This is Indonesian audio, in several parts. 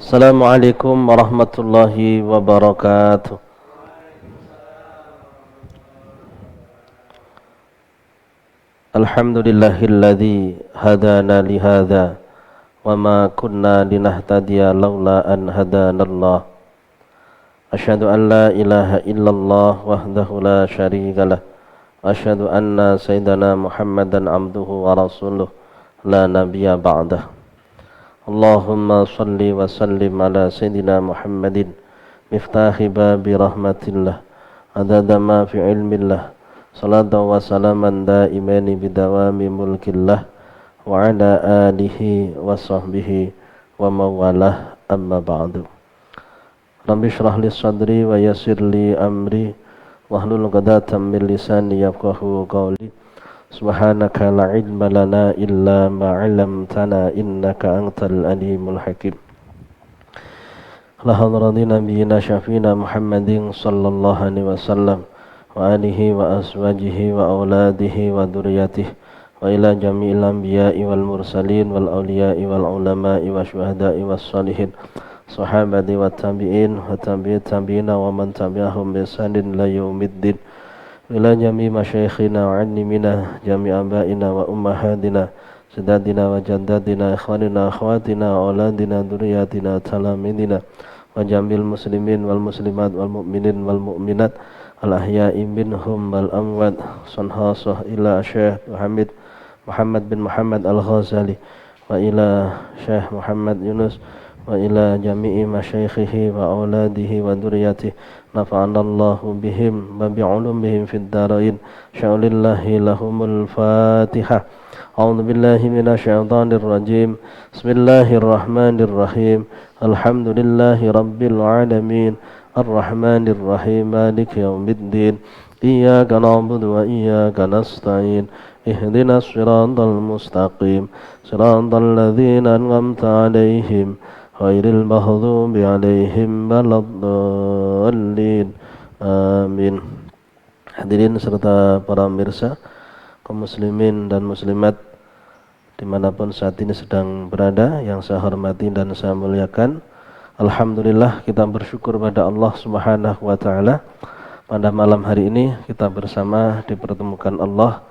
Assalamualaikum warahmatullahi wabarakatuh. Alhamdulillahilladzi hadana lihadza wa ma kunna linahtadiya laula an hadanallah. Asyhadu an la ilaha illallah wahdahu la syarikalah. Asyhadu anna sayyidana Muhammadan abduhu wa rasuluh la nabiyya ba'dah. Allahumma salli wa sallim ala sayyidina Muhammadin miftahi babi rahmatillah adada ma fi ilmillah salatan wa salaman daimani bidawami mulkillah wa ala alihi wa sahbihi wa mawalah amma ba'du. Rabbi syrah li sadri wa yassir li amri wahlul 'uqdatam min lisani yafqahu qawli. Subhanaka la ilma lana illa ma 'allamtana innaka antal alimul hakim. La hadrati nabiyina syafina Muhammadin sallallahu alaihi wasallam wa alihi wa azwajihi wa auladihi wa dzurriyyatihi wa ila jami'il anbiya'i wal mursalin wal awliya'i wal ulama'i wa syuhada'i was salihin sahabati wa tabi'in wa tabi'ina wa man tabi'ahum bi ihsanin ila yaumiddin. Ila jami masyayikhina wa 'allimina jami abaina wa ummahatina sadadina wa jaddatina ikhwanina akhwatina wa auladina dzurriyyatina talamidina wa jamil muslimin wal muslimat wal mu'minin wal mu'minat al ahya'i minhum wal amwat sanhasah ila Syekh Muhammad bin Muhammad al-Ghazali wa ila Syekh Muhammad Yunus wa ila jami'i masyayikhihi wa auladihi wa dzurriyyatihi nafa'anallahu bihim wa bi'ulumihim fid dharain sya'ulillahi lahumul fatihah. A'udzu billahi minasyaitonir rajim. Bismillahirrahmanirrahim. Alhamdulillahi rabbil alamin arrahmanir rahim maliki yaumiddin iyyaka na'budu wa iyyaka nasta'in ihdinas siratal mustaqim siratal ladzina an'amta 'alaihim ghairil maghdubi 'alaihim waladdallin. Amin. Hadirin serta para pemirsa, kaum muslimin dan muslimat dimanapun saat ini sedang berada, yang saya hormati dan saya muliakan. Alhamdulillah, kita bersyukur pada Allah Subhanahu wa ta'ala. Pada malam hari ini kita bersama dipertemukan Allah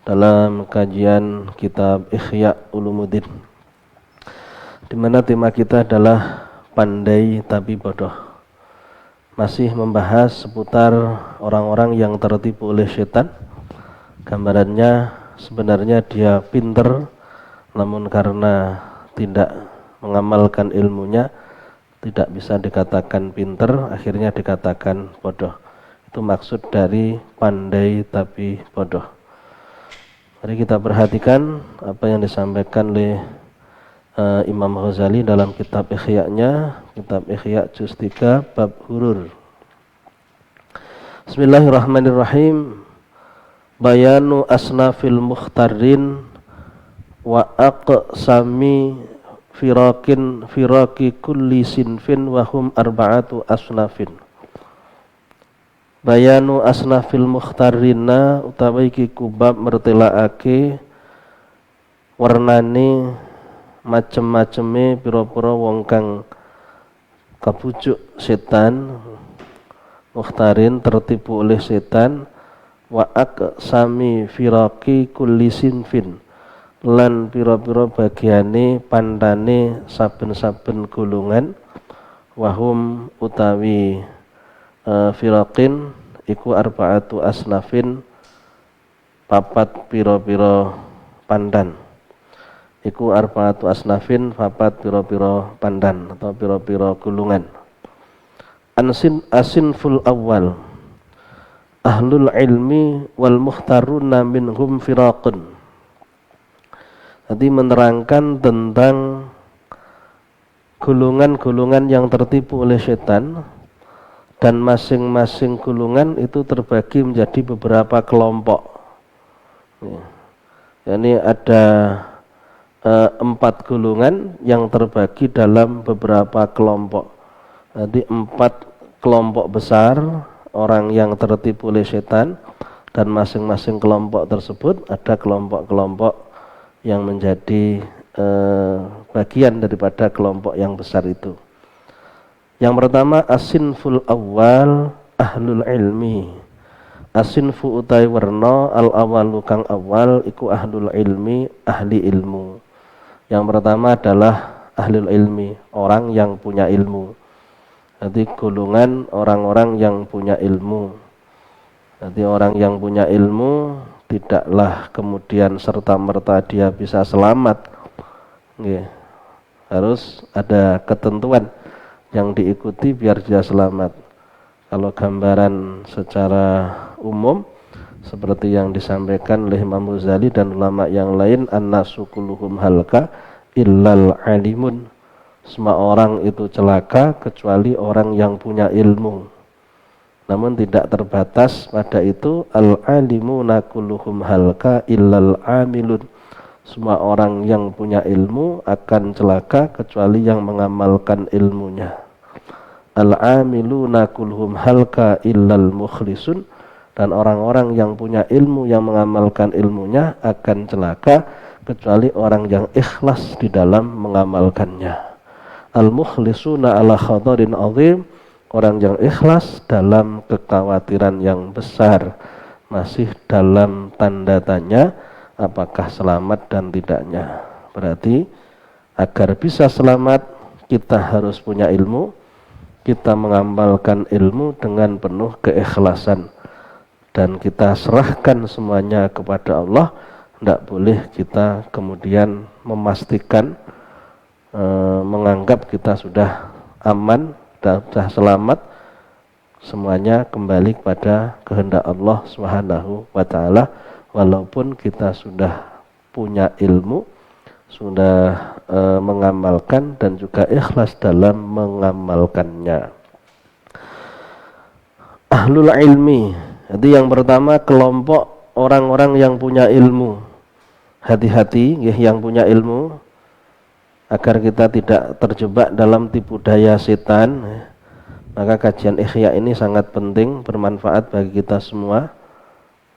dalam kajian kitab Ihya Ulumuddin, di mana tema kita adalah pandai tapi bodoh. Masih membahas seputar orang-orang yang tertipu oleh setan. Gambarannya sebenarnya dia pinter, namun karena tidak mengamalkan ilmunya tidak bisa dikatakan pinter, akhirnya dikatakan bodoh. Itu maksud dari pandai tapi bodoh. Mari kita perhatikan apa yang disampaikan oleh Imam Ghazali dalam kitab Ihya-nya, kitab Ihya juz 3 bab hurur. Bismillahirrahmanirrahim. Bayanu asnafil mukhtarin wa aqsami firaki kulli sinfin wa hum arba'atu asnafin. Bayanu asnafil mukhtarina utawi iki kubab mertelaake warnane macem-maceme pira-pira wong kang kabujuk setan, mukhtarin tertipu oleh setan, wa aqsami firaki kulli sinfin lan pira-pira bagiane pandane saben-saben golongan, wahum utawi firaqin iku arba'atu asnafin papat pira-pira pandan. Iku arba'atu asnafin papat pira-pira pandan atau pira-pira golongan. Asinful awal ahlul ilmi wal mukhtaruna minhum firaqun. Tadi menerangkan tentang golongan-golongan yang tertipu oleh setan, dan masing-masing golongan itu terbagi menjadi beberapa kelompok. Ini ada 4 golongan yang terbagi dalam beberapa kelompok. Jadi 4 kelompok besar orang yang tertipu oleh setan, dan masing-masing kelompok tersebut ada kelompok-kelompok yang menjadi bagian daripada kelompok yang besar itu. Yang pertama asinful awal ahlul ilmi. Asinfu utai warna al awalu kang awal iku ahlul ilmi, ahli ilmu. Yang pertama adalah ahlul ilmi, orang yang punya ilmu. Jadi golongan orang-orang yang punya ilmu. Jadi orang yang punya ilmu tidaklah kemudian serta-merta dia bisa selamat. Harus ada ketentuan yang diikuti biar dia selamat. Kalau gambaran secara umum seperti yang disampaikan oleh Imam Ghazali dan ulama yang lain, annasu kulluhum halka illal alimun. Semua orang itu celaka kecuali orang yang punya ilmu. Namun tidak terbatas pada itu, al-alimuna kulluhum halka illal amilun. Semua orang yang punya ilmu akan celaka kecuali yang mengamalkan ilmunya. Al-amiluna kulluhum halka illal mukhlisun. Dan orang-orang yang punya ilmu yang mengamalkan ilmunya akan celaka kecuali orang yang ikhlas di dalam mengamalkannya. Al-mukhlisuna ala khadarin azim. Orang yang ikhlas dalam kekhawatiran yang besar, masih dalam tanda tanya apakah selamat dan tidaknya. Berarti agar bisa selamat kita harus punya ilmu, kita mengamalkan ilmu dengan penuh keikhlasan, dan kita serahkan semuanya kepada Allah. Tidak boleh kita kemudian memastikan menganggap kita sudah aman, sudah selamat. Semuanya kembali kepada kehendak Allah Subhanahu wa taala. Walaupun kita sudah punya ilmu, sudah mengamalkan dan juga ikhlas dalam mengamalkannya. Ahlul ilmi. Jadi yang pertama kelompok orang-orang yang punya ilmu. Hati-hati yang punya ilmu, agar kita tidak terjebak dalam tipu daya setan. Maka kajian Ihya ini sangat penting, bermanfaat bagi kita semua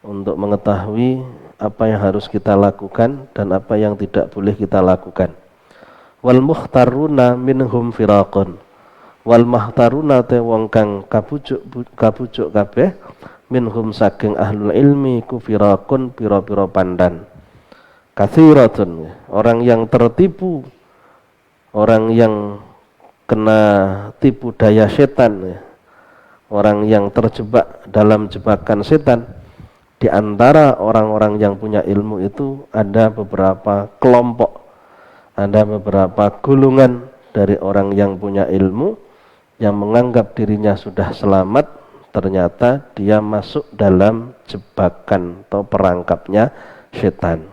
untuk mengetahui apa yang harus kita lakukan dan apa yang tidak boleh kita lakukan. Wal mukhtaruna minhum firaqun. Wal mukhtaruna te wong kang kabujuk kabeh minhum saking ahlul ilmi ku firaqun pira-pira pandan. Kathiratun, orang yang tertipu, orang yang kena tipu daya setan, orang yang terjebak dalam jebakan setan. Di antara orang-orang yang punya ilmu itu ada beberapa kelompok, ada beberapa golongan dari orang yang punya ilmu yang menganggap dirinya sudah selamat, ternyata dia masuk dalam jebakan atau perangkapnya setan.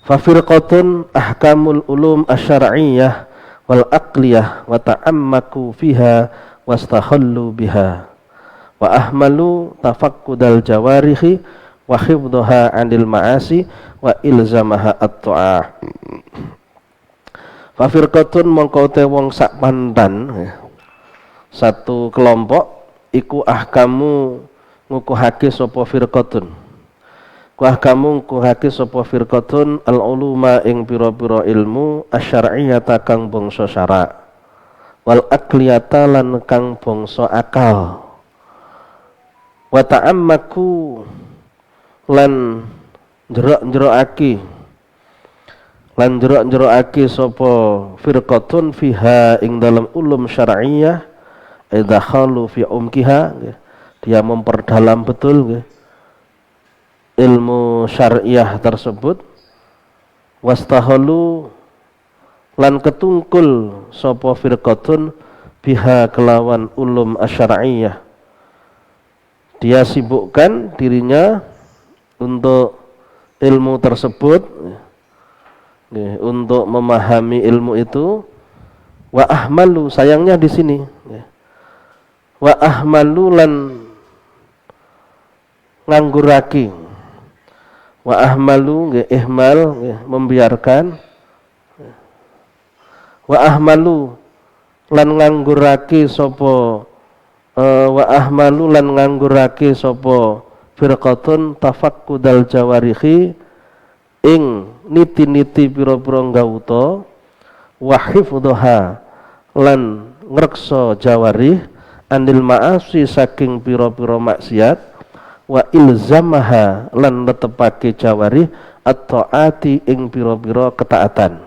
Fafirqatun ahkamul ulum asyar'iyyah wal aqliyah wa ta'ammaku fiha wastakhallu biha wa ahmalu tafaqqudal jawarihi wa hifdhaha 'anil ma'asi wa ilzamaha at-ta'ah. Fafirqatun mongko te wong sak pandan, satu kelompok iku ahkamu ngukuhake sapa firqatun. Kuah kamu kuhake sapa firqatun al-uluma ing pira-pira ilmu asyar'iyyata kang bangsa syara' wal aqliyata lan kang bangsa akal wa ta'ammaku lan jerok-jerokake sapa firqatun fiha ing dalam ulum syar'iyyah idza khalu fi umkiha, dia memperdalam betul ilmu syariah tersebut. Wastahalu lan ketungkul sapa firqatun biha kelawan ulum asyariyah, dia sibukkan dirinya untuk ilmu tersebut, untuk memahami ilmu itu. Wa ahmalu, sayangnya di sini, wa ahmalu lan ngangguraki. Wa ahmalu ihmal membiarkan. Wa ahmalu lan nganggurake sapa firqatun tafaqqudal jawarihi ing niti-niti pira-pira gauta wa hifdhaha lan ngrekso jawarih anil ma'asi saking pira-pira maksiat wa ilzamaha lan netepake jawarih at-taati ing pira-pira ketaatan.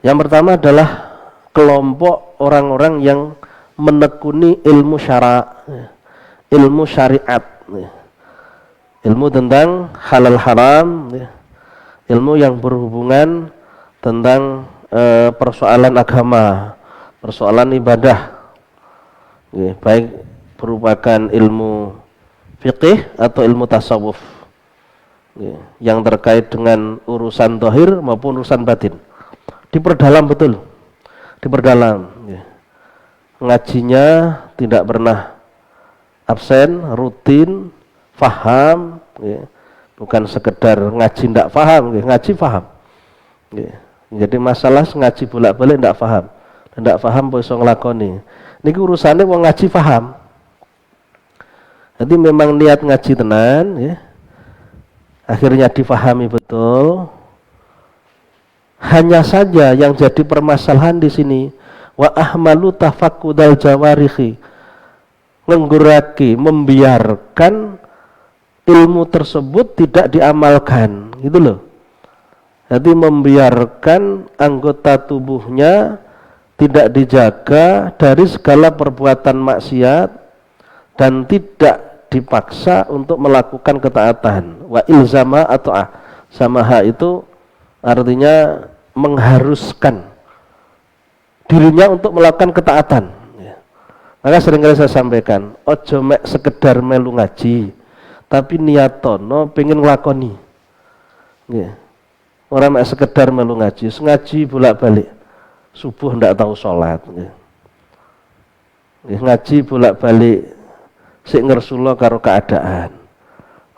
Yang pertama adalah kelompok orang-orang yang menekuni ilmu ilmu syariat, ilmu tentang halal haram, ilmu yang berhubungan tentang persoalan agama, persoalan ibadah, baik merupakan ilmu fikih atau ilmu tasawuf, yang terkait dengan urusan zahir maupun urusan batin. Diperdalam betul, diperdalam. Ngajinya tidak pernah absen, rutin, faham, bukan sekedar ngaji tidak faham, ngaji faham. Jadi masalah ngaji bolak-balik tidak faham bisa ngelakoni. Ini urusannya wong ngaji faham. Jadi memang niat ngaji tenan, akhirnya difahami betul. Hanya saja yang jadi permasalahan di sini wa ahmalu tafakkudal jawarihi, membiarkan ilmu tersebut tidak diamalkan, gitu loh. Jadi membiarkan anggota tubuhnya tidak dijaga dari segala perbuatan maksiat dan tidak dipaksa untuk melakukan ketaatan. Wa ilzama atau samaha itu artinya mengharuskan dirinya untuk melakukan ketaatan. Maka seringkali saya sampaikan, ojo mek sekedar melu ngaji, tapi niatono pengen nglakoni. Orang mek sekedar melu ngaji, ngaji bolak-balik. Subuh ndak tahu sholat. Ngaji bolak-balik sik ngersula karo keadaan.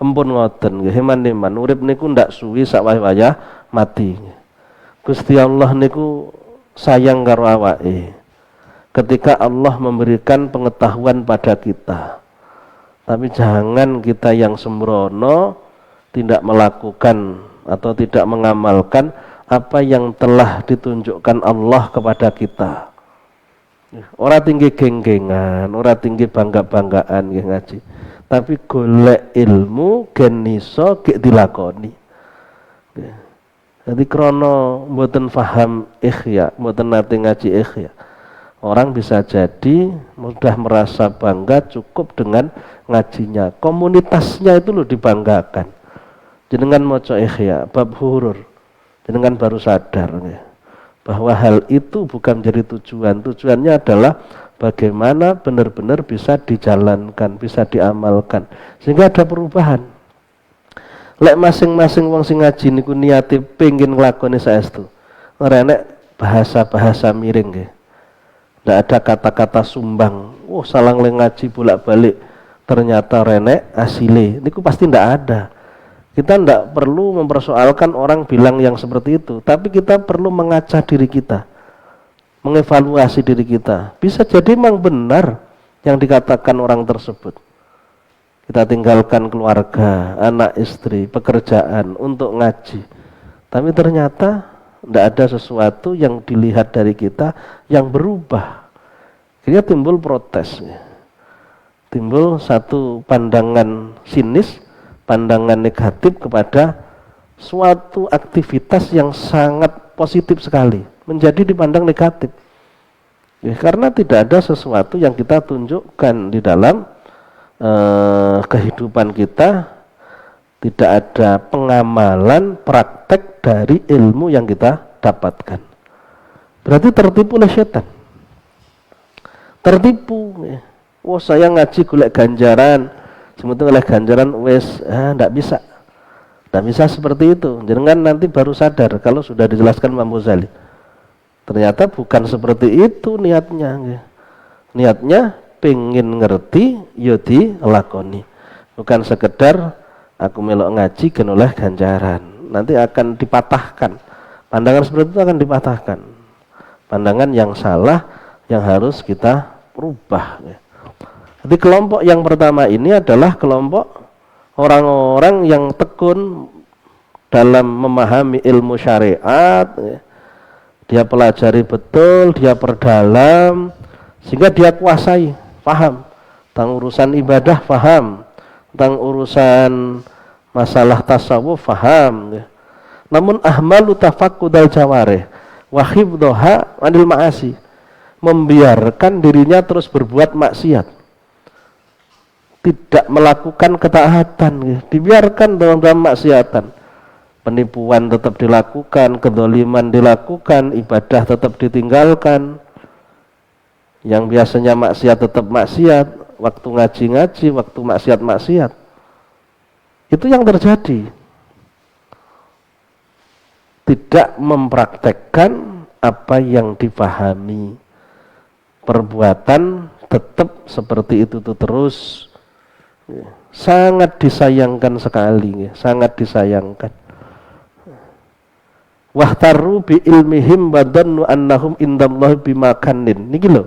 Ampun ngoten nggih, heman-heman urip niku ndak suwi sak wayah mati. Gusti Allah niku sayang karo awake. Ketika Allah memberikan pengetahuan pada kita, tapi jangan kita yang sembrono tidak melakukan atau tidak mengamalkan apa yang telah ditunjukkan Allah kepada kita. Ora tinggi geng-gengan, ora tinggi bangga-banggaan nggih ngaji. Tapi golek ilmu gen iso gek dilakoni. Jadi krono mboten paham ikhya, mboten nate ngaji ikhya. Orang bisa jadi mudah merasa bangga cukup dengan ngajinya. Komunitasnya itu loh dibanggakan. Jenengan maca ikhya, bab hurur. Jenengan baru sadar ya, bahwa hal itu bukan menjadi tujuan. Tujuannya adalah bagaimana benar-benar bisa dijalankan, bisa diamalkan, sehingga ada perubahan. Lek masing-masing wong sing ngaji niku niate pengin nglakoni saestu. Ora enek bahasa-bahasa miring nggih. Ndak ada kata-kata sumbang. Oh, salah ngaji bolak-balik ternyata renek asile. Niku pasti ndak ada. Kita ndak perlu mempersoalkan orang bilang yang seperti itu, tapi kita perlu mengaca diri kita, mengevaluasi diri kita. Bisa jadi memang benar yang dikatakan orang tersebut. Kita tinggalkan keluarga, anak istri, pekerjaan untuk ngaji, tapi ternyata tidak ada sesuatu yang dilihat dari kita yang berubah. Akhirnya timbul protes, timbul satu pandangan sinis, pandangan negatif kepada suatu aktivitas yang sangat positif sekali, menjadi dipandang negatif. Karena tidak ada sesuatu yang kita tunjukkan di dalam kehidupan kita, tidak ada pengamalan praktek dari ilmu yang kita dapatkan. Berarti tertipu oleh setan. Tertipu. Oh, saya ngaji golek ganjaran, sebetulnya oleh ganjaran wes ndak bisa. Ndak bisa seperti itu. Jangan nanti baru sadar kalau sudah dijelaskan Imam Ghazali. Ternyata bukan seperti itu niatnya. Niatnya pengen ngerti ya dilakoni. Bukan sekedar aku melok ngaji gen oleh ganjaran. Nanti akan dipatahkan. Pandangan seperti itu akan dipatahkan. Pandangan yang salah yang harus kita rubah. Jadi kelompok yang pertama ini adalah kelompok orang-orang yang tekun dalam memahami ilmu syariat, Dia pelajari betul, dia perdalam, sehingga dia kuasai, paham. Tentang urusan ibadah, paham. Tentang urusan masalah tasawuf, paham. Namun ahmalu tafaqqudal jawarih wa hifdhaha anil ma'asi, membiarkan dirinya terus berbuat maksiat, tidak melakukan ketaatan, dibiarkan dalam maksiatan. Penipuan tetap dilakukan, kedzaliman dilakukan, ibadah tetap ditinggalkan. Yang biasanya maksiat tetap maksiat, waktu ngaji-ngaji, waktu maksiat-maksiat. Itu yang terjadi. Tidak mempraktekkan apa yang dipahami. Perbuatan tetap seperti itu tuh terus. Sangat disayangkan sekali, sangat disayangkan. Wahtaru bi ilmihim badannu annahum indallahi bimakanin. Niki lho.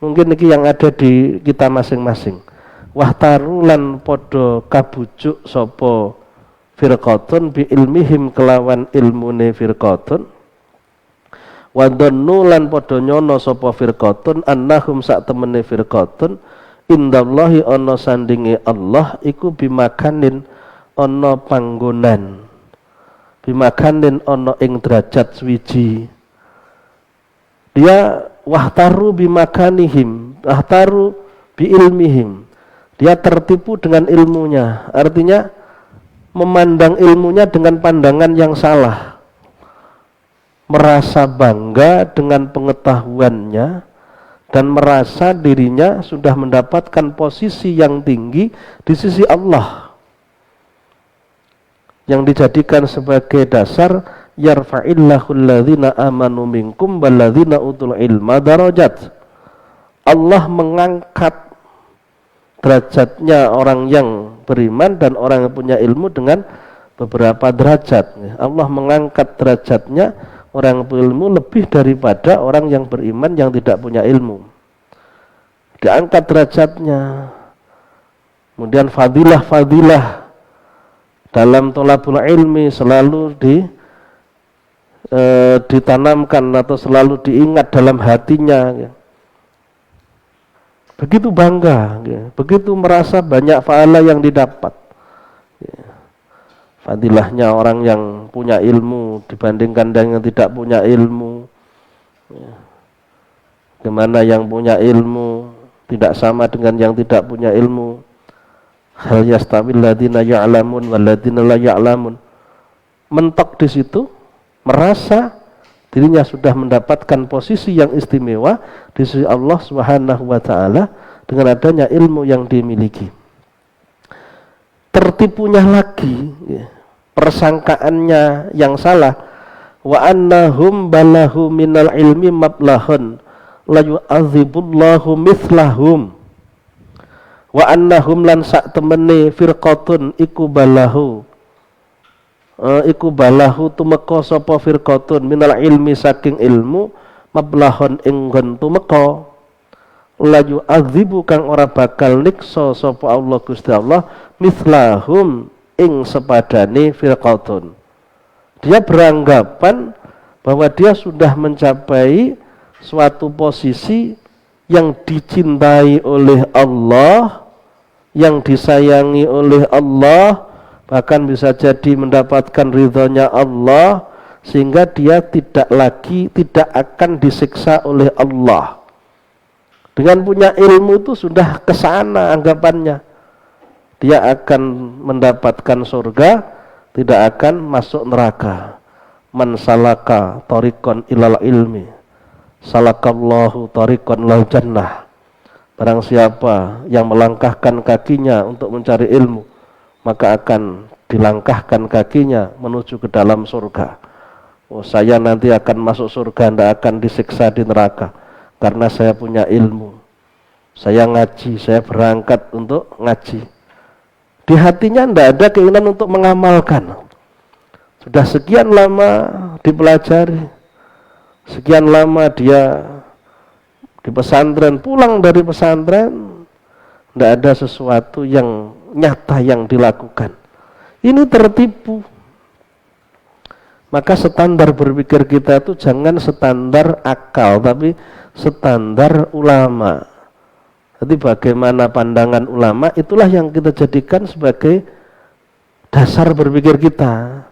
Mungkin niki yang ada di kita masing-masing. Wahtaru lan padha kabujuk sapa firqatun bi ilmihim kelawan ilmune firqatun. Wadannu lan padha nyono sapa firqatun annahum sak temene firqatun indallahi ana sandinge Allah iku bimakanin ana panggonan. Bimakanin ono ing derajat swiji. Dia wahtaru bimakanihim, wahtaru bi ilmihim. Dia tertipu dengan ilmunya, artinya memandang ilmunya dengan pandangan yang salah. Merasa bangga dengan pengetahuannya dan merasa dirinya sudah mendapatkan posisi yang tinggi di sisi Allah, yang dijadikan sebagai dasar yarfa'illahu alladzina amanu minkum walladzina utul ilma darajat. Allah mengangkat derajatnya orang yang beriman dan orang yang punya ilmu dengan beberapa derajat. Allah mengangkat derajatnya orang yang berilmu lebih daripada orang yang beriman yang tidak punya ilmu. Diangkat derajatnya. Kemudian fadilah-fadilah dalam tolabul ilmi selalu ditanamkan atau selalu diingat dalam hatinya. Begitu bangga, begitu merasa banyak pahala yang didapat. Fadilahnya orang yang punya ilmu dibandingkan dengan yang tidak punya ilmu. Gimana yang punya ilmu tidak sama dengan yang tidak punya ilmu. Hal yastawil ladzina ya'lamun wal ladzina la ya'lamun. Mentok di situ, merasa dirinya sudah mendapatkan posisi yang istimewa di sisi Allah Subhanahu wa taala dengan adanya ilmu yang dimiliki. Tertipunya lagi, persangkaannya yang salah. Wa annahum balahu minal ilmi mablahun la yu'adzibullahu mithlahum. Wa annahum lan sak temene firqatun iku balahu tumeka sapa firqatun minal ilmi saking ilmu mablahun inggon tumeka la yu'adzibu kang ora bakal niksa sapa Allah Gusti Allah mithlahum ing sepadane firqatun. Dia beranggapan bahwa dia sudah mencapai suatu posisi yang dicintai oleh Allah, yang disayangi oleh Allah, bahkan bisa jadi mendapatkan ridhonya Allah, sehingga dia tidak akan disiksa oleh Allah. Dengan punya ilmu itu sudah kesana anggapannya, dia akan mendapatkan surga, tidak akan masuk neraka. Man salaka tariqan ilal ilmi salakallahu tariqan lal jannah. Barang siapa yang melangkahkan kakinya untuk mencari ilmu, maka akan dilangkahkan kakinya menuju ke dalam surga. Oh, saya nanti akan masuk surga, tidak akan disiksa di neraka karena saya punya ilmu. Saya ngaji, saya berangkat untuk ngaji. Di hatinya tidak ada keinginan untuk mengamalkan. Sudah sekian lama dipelajari, sekian lama dia di pesantren, pulang dari pesantren, tidak ada sesuatu yang nyata yang dilakukan. Ini tertipu. Maka standar berpikir kita itu jangan standar akal, tapi standar ulama. Jadi bagaimana pandangan ulama, itulah yang kita jadikan sebagai dasar berpikir kita.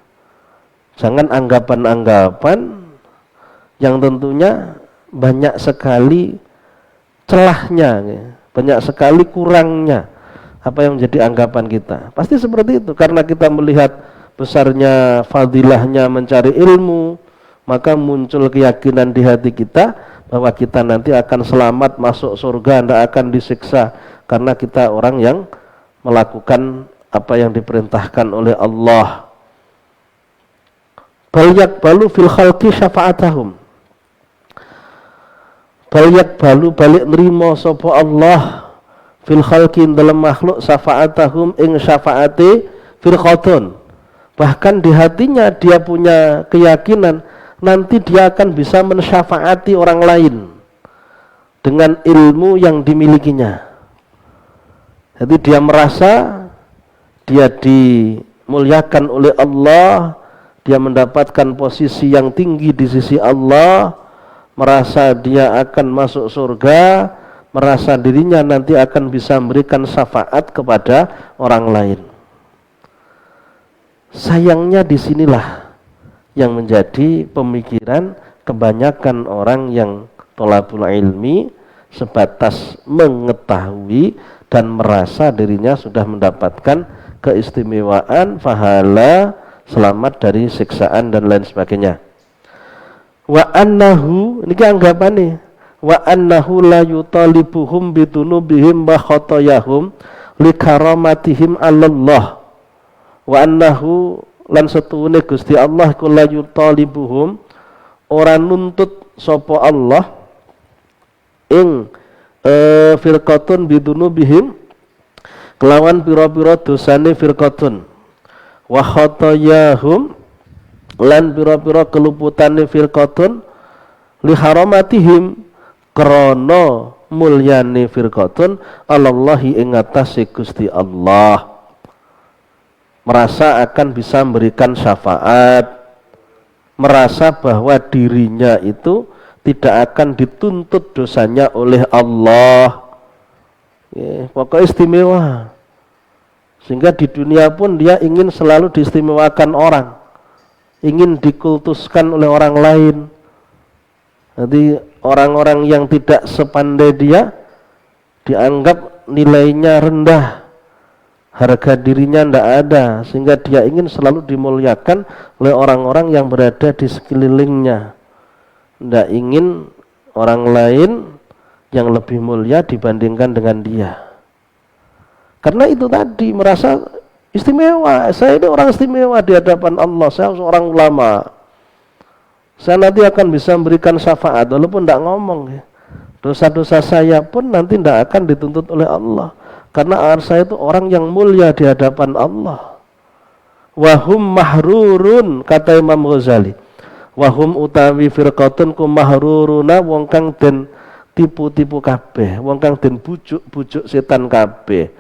Jangan anggapan-anggapan yang tentunya banyak sekali celahnya, banyak sekali kurangnya apa yang menjadi anggapan kita. Pasti seperti itu, karena kita melihat besarnya fadilahnya mencari ilmu, maka muncul keyakinan di hati kita bahwa kita nanti akan selamat masuk surga, tidak akan disiksa, karena kita orang yang melakukan apa yang diperintahkan oleh Allah. Bal yakbalu fil khalqi syafa'atahum, bal yakbalu balik nerima sapa Allah fil khalqi dalam makhluk syafa'atahum ing syafaati firqatun. Bahkan di hatinya dia punya keyakinan nanti dia akan bisa mensyafaati orang lain dengan ilmu yang dimilikinya. Jadi dia merasa dia dimuliakan oleh Allah, dia mendapatkan posisi yang tinggi di sisi Allah, merasa dia akan masuk surga, merasa dirinya nanti akan bisa memberikan syafaat kepada orang lain. Sayangnya disinilah yang menjadi pemikiran kebanyakan orang yang thalabul ilmi, sebatas mengetahui dan merasa dirinya sudah mendapatkan keistimewaan, pahala, selamat dari siksaan dan lain sebagainya. Wa annahu, ini anggapannya, wa annahu la yutalibuhum bitunubihim wa khotoyahum likaramatihim alallah. Wa annahu lan setuhune Gusti Allah kula yutalibuhum, ora nuntut sapa Allah ing firqatun bidunubihim kelawan pira-pira dosane firqatun, wa khotoyahum lan pira-pira keluputane firqatun li haramatihim krana mulyane firqatun alallahi ing atase Gusti Allah. Merasa akan bisa memberikan syafaat, merasa bahwa dirinya itu tidak akan dituntut dosanya oleh Allah. Pokoknya istimewa, sehingga di dunia pun dia ingin selalu diistimewakan orang, ingin dikultuskan oleh orang lain. Jadi orang-orang yang tidak sepandai dia dianggap nilainya rendah, harga dirinya tidak ada, sehingga dia ingin selalu dimuliakan oleh orang-orang yang berada di sekelilingnya. Tidak ingin orang lain yang lebih mulia dibandingkan dengan dia. Karena itu tadi merasa istimewa, saya ini orang istimewa di hadapan Allah, saya seorang ulama, saya nanti akan bisa memberikan syafaat walaupun tidak ngomong. Dosa-dosa saya pun nanti tidak akan dituntut oleh Allah, karena saya itu orang yang mulia di hadapan Allah. Wahum mahrurun, kata Imam Ghazali, wahum utawi firqatun kum mahruruna, wong kang den tipu-tipu kabeh, wong kang den bujuk-bujuk setan kabeh,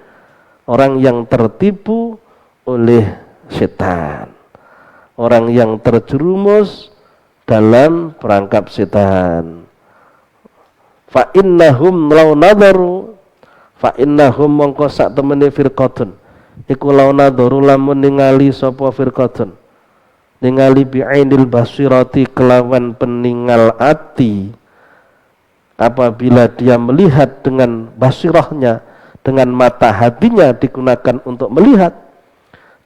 orang yang tertipu oleh setan, orang yang terjerumus dalam perangkap setan. Fa innahum law nadaru, fa innahum mongko sak temene firqatun iku law nadaru lamun ningali sapa firqatun, ningali bi'ainil basirati kelawan peningal ati, apabila dia melihat dengan basirahnya, dengan mata hatinya digunakan untuk melihat,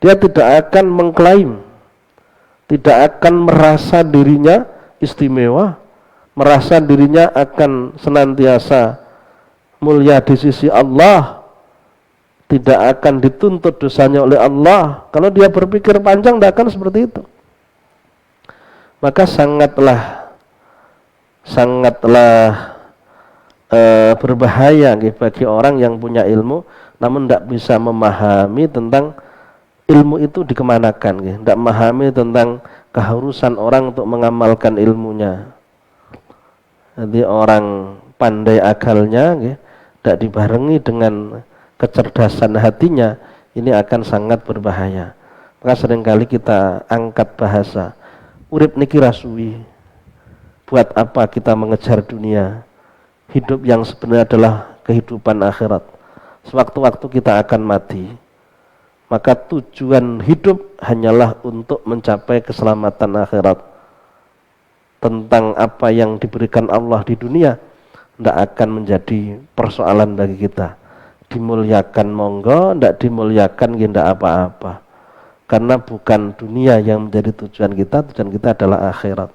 dia tidak akan mengklaim, tidak akan merasa dirinya istimewa, merasa dirinya akan senantiasa mulia di sisi Allah, tidak akan dituntut dosanya oleh Allah. Kalau dia berpikir panjang tidak akan seperti itu. Maka sangatlah berbahaya bagi orang yang punya ilmu namun tidak bisa memahami tentang ilmu itu dikemanakan, tidak memahami tentang keharusan orang untuk mengamalkan ilmunya. Jadi orang pandai akalnya tidak dibarengi dengan kecerdasan hatinya, ini akan sangat berbahaya. Maka seringkali kita angkat bahasa, urip niki rasuwi. Buat apa kita mengejar dunia? Hidup yang sebenarnya adalah kehidupan akhirat. Sewaktu-waktu kita akan mati. Maka tujuan hidup hanyalah untuk mencapai keselamatan akhirat. Tentang apa yang diberikan Allah di dunia tidak akan menjadi persoalan bagi kita. Dimuliakan monggo, tidak dimuliakan tidak apa-apa. Karena bukan dunia yang menjadi tujuan kita adalah akhirat.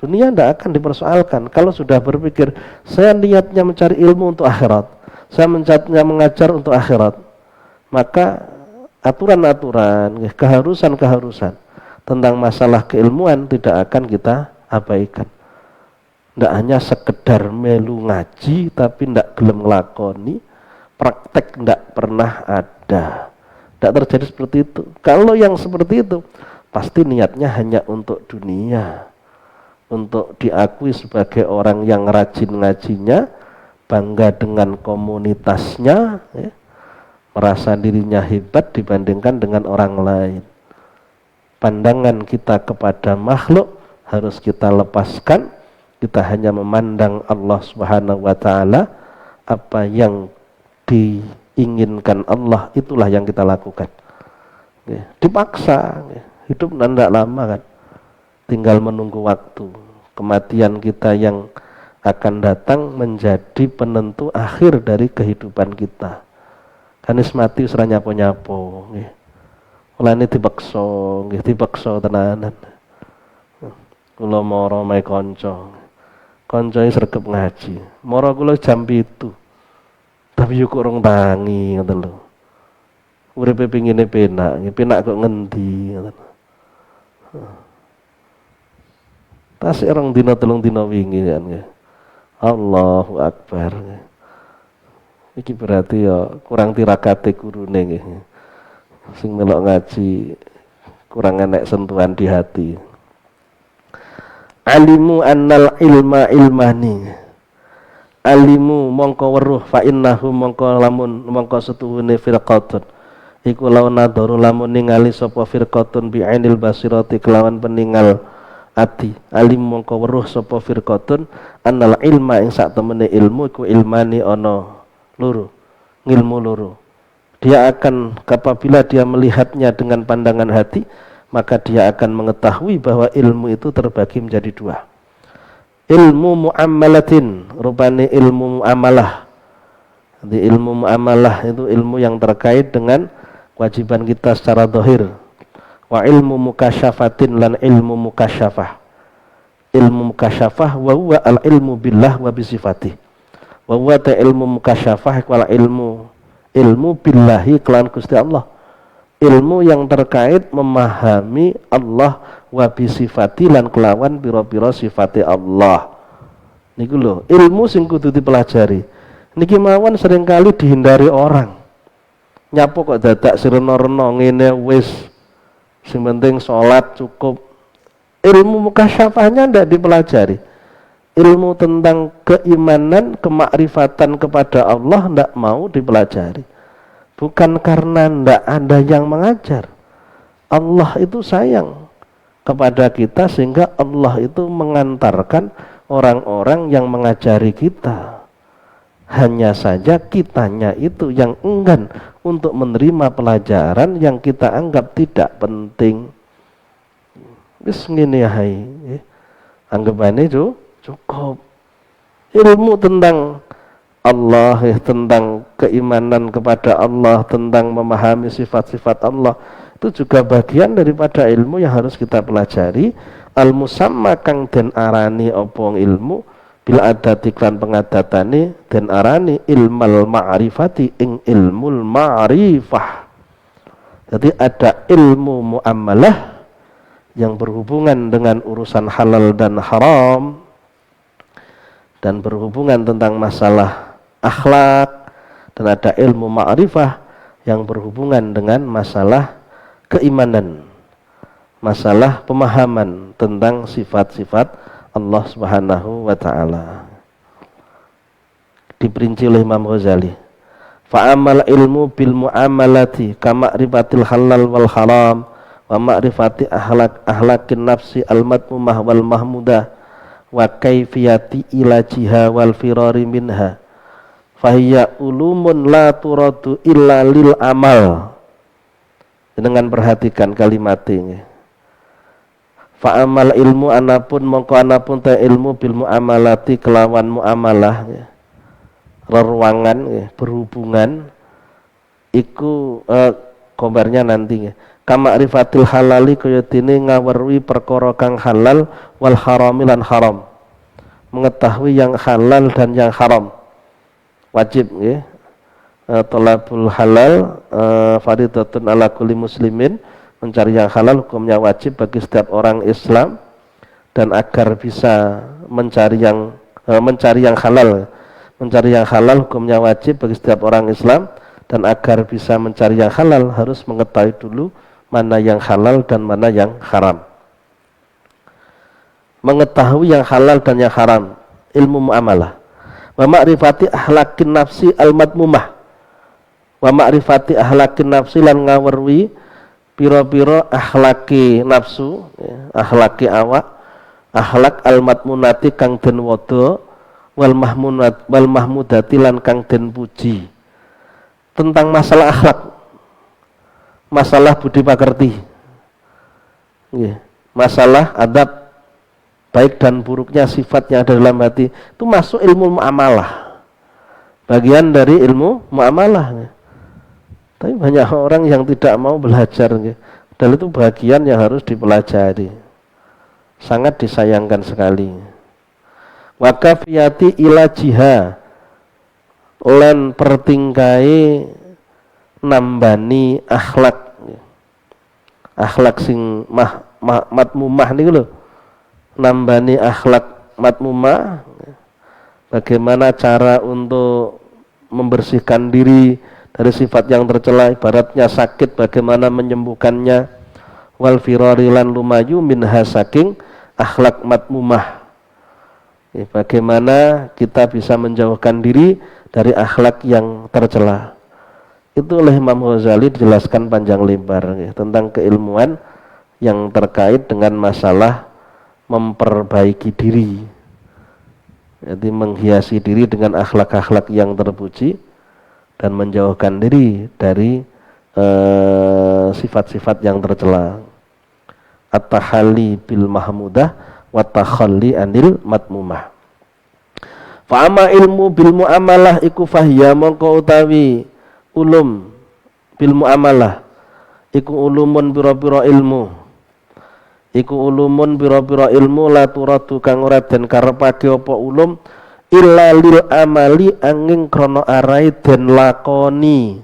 Dunia tidak akan dipersoalkan. Kalau sudah berpikir, saya niatnya mencari ilmu untuk akhirat, saya niatnya mengajar untuk akhirat, maka aturan-aturan, keharusan-keharusan tentang masalah keilmuan tidak akan kita abaikan. Tidak hanya sekedar melu ngaji, tapi tidak gelem ngelakoni, praktek tidak pernah ada. Tidak terjadi seperti itu. Kalau yang seperti itu, pasti niatnya hanya untuk dunia, untuk diakui sebagai orang yang rajin ngajinya, bangga dengan komunitasnya, ya, merasa dirinya hebat dibandingkan dengan orang lain. Pandangan kita kepada makhluk harus kita lepaskan. Kita hanya memandang Allah Subhanahu wa Ta'ala. Apa yang diinginkan Allah, itulah yang kita lakukan. Ya, dipaksa, ya. Hidup tidak lama kan, tinggal menunggu waktu. Kematian kita yang akan datang menjadi penentu akhir dari kehidupan kita. Kanis mati usra nyapo-nyapo, ya. Mulane dipaksa tenanan. Kula mara mae kanca. Kancane sregep ngaji. Mara kula jam 7. Tapi yo kok rong tangi ngoten lho. Uripe pengine penak kok ngendi ngoten. Tasik rong dina 3 dina wingi kan. Allahu Akbar. Iki berarti ya kurang tirakate gurune nggih. Sing melok ngaji kurang enek sentuhan di hati. Alimu annal ilma ilmani. Alimu mongko weruh fa innahu mongko setuhune firqatun. Iku lawan nadaru lamun ningali sapa firqatun bi ainil basirati kelawan peningal ati. Alim mongko weruh sapa firqatun annal ilma ing sak temene ilmu iku ilmani ana loro. Ngilmu loro. Dia akan apabila dia melihatnya dengan pandangan hati, maka dia akan mengetahui bahwa ilmu itu terbagi menjadi 2. Ilmu muamalatin, rupanya ilmu muamalah. Jadi ilmu muamalah itu ilmu yang terkait dengan kewajiban kita secara zahir. Wa ilmu mukasyafatin lan ilmu mukasyafah. Ilmu mukasyafah wa huwa al ilmu billah wa bisifati. Wa huwa ta ilmu mukasyafah wal ilmu billahi kelan Gusti Allah. Ilmu yang terkait memahami Allah wa bisifati lan kelawan pira-pira sifate Allah. Niku lho, ilmu sing kudu dipelajari. Niki mawon seringkali dihindari orang. Nyapo kok dadak sirena-rena ngene wis. Sing penting salat cukup. Ilmu mukasyafahnya ndak dipelajari. Ilmu tentang keimanan, kemakrifatan kepada Allah ndak mau dipelajari. Bukan karena ndak ada yang mengajar. Allah itu sayang kepada kita sehingga Allah itu mengantarkan orang-orang yang mengajari kita. Hanya saja kitanya itu yang enggan untuk menerima pelajaran yang kita anggap tidak penting. Wis ngene ae. Anggapane cukup. Ilmu tentang Allah, tentang keimanan kepada Allah, tentang memahami sifat-sifat Allah, itu juga bagian daripada ilmu yang harus kita pelajari. Al-musamma kang den arani opong ilmu bila ada tiklan pengadatane den arani ilmal ma'rifati ing ilmul ma'rifah. Jadi ada ilmu muamalah yang berhubungan dengan urusan halal dan haram dan berhubungan tentang masalah akhlak, dan ada ilmu ma'rifah yang berhubungan dengan masalah keimanan, masalah pemahaman tentang sifat-sifat Allah Subhanahu wa Ta'ala. Diperinci oleh Imam Ghazali, fa'amal ilmu bil mu'amalati kama'rifatil halal wal haram wa ma'rifati ahlakin nafsi al-madmumah wal mahmudah wa kaifiyati ilajiha wal firari minha fahiya ulumun la turadu illa lil amal. Dengan perhatikan kalimat ini. Fa amal ilmu anapun mongko anapun ta ilmu bil muamalati kelawan muamalah ya. Reruangan ya, berhubungan iku kobarnya nanti ya. Kama rifatil halali kaya dene ngaweruhi perkara kang halal wal harami lan haram. Mengetahui yang halal dan yang haram. Wajib ya. Thalabul halal fardhatun ala kulli muslimin, mencari yang halal hukumnya wajib bagi setiap orang Islam, dan agar bisa mencari yang halal hukumnya wajib bagi setiap orang Islam, dan agar bisa mencari yang halal harus mengetahui dulu mana yang halal dan mana yang haram. Mengetahui yang halal dan yang haram, ilmu muamalah. Wa ma'rifati ahlakin nafsi al-madmumah. Wa ma'rifati ahlakin nafsi lan ngawerwi pira-pira akhlaki nafsu ya, akhlaki awak, akhlak al-madmunati kang den wada wal mahmudati lan kang den puji. Tentang masalah akhlak, masalah budi pekerti ya, masalah adab baik dan buruknya sifatnya ada dalam hati, itu masuk ilmu muamalah, bagian dari ilmu muamalah ya. Tapi banyak orang yang tidak mau belajar, dan itu bagian yang harus dipelajari. Sangat disayangkan sekali. Wa kafiyati ila jiha lan pertingkai nambani akhlak. Akhlak sing matmumah niku lho. Nambani akhlak matmumah. Bagaimana cara untuk membersihkan diri dari sifat yang tercela, ibaratnya sakit bagaimana menyembuhkannya, wal firari lan lumayu minha saking akhlak matmumah ya, bagaimana kita bisa menjauhkan diri dari akhlak yang tercela. Itu oleh Imam Ghazali dijelaskan panjang lebar ya, tentang keilmuan yang terkait dengan masalah memperbaiki diri, jadi menghiasi diri dengan akhlak-akhlak yang terpuji dan menjauhkan diri dari sifat-sifat yang tercela. At-tahalli bil mahmudah wa takhalli anil matmumah. Fa amma ilmu bil muamalah iku fahiya mongko utawi ulum bil muamalah iku ulumun pira-pira ilmu. Iku ulumun pira-pira ilmu la turadu kang ora den karepake apa ulum illa lil amali angin krono arai dan lakoni.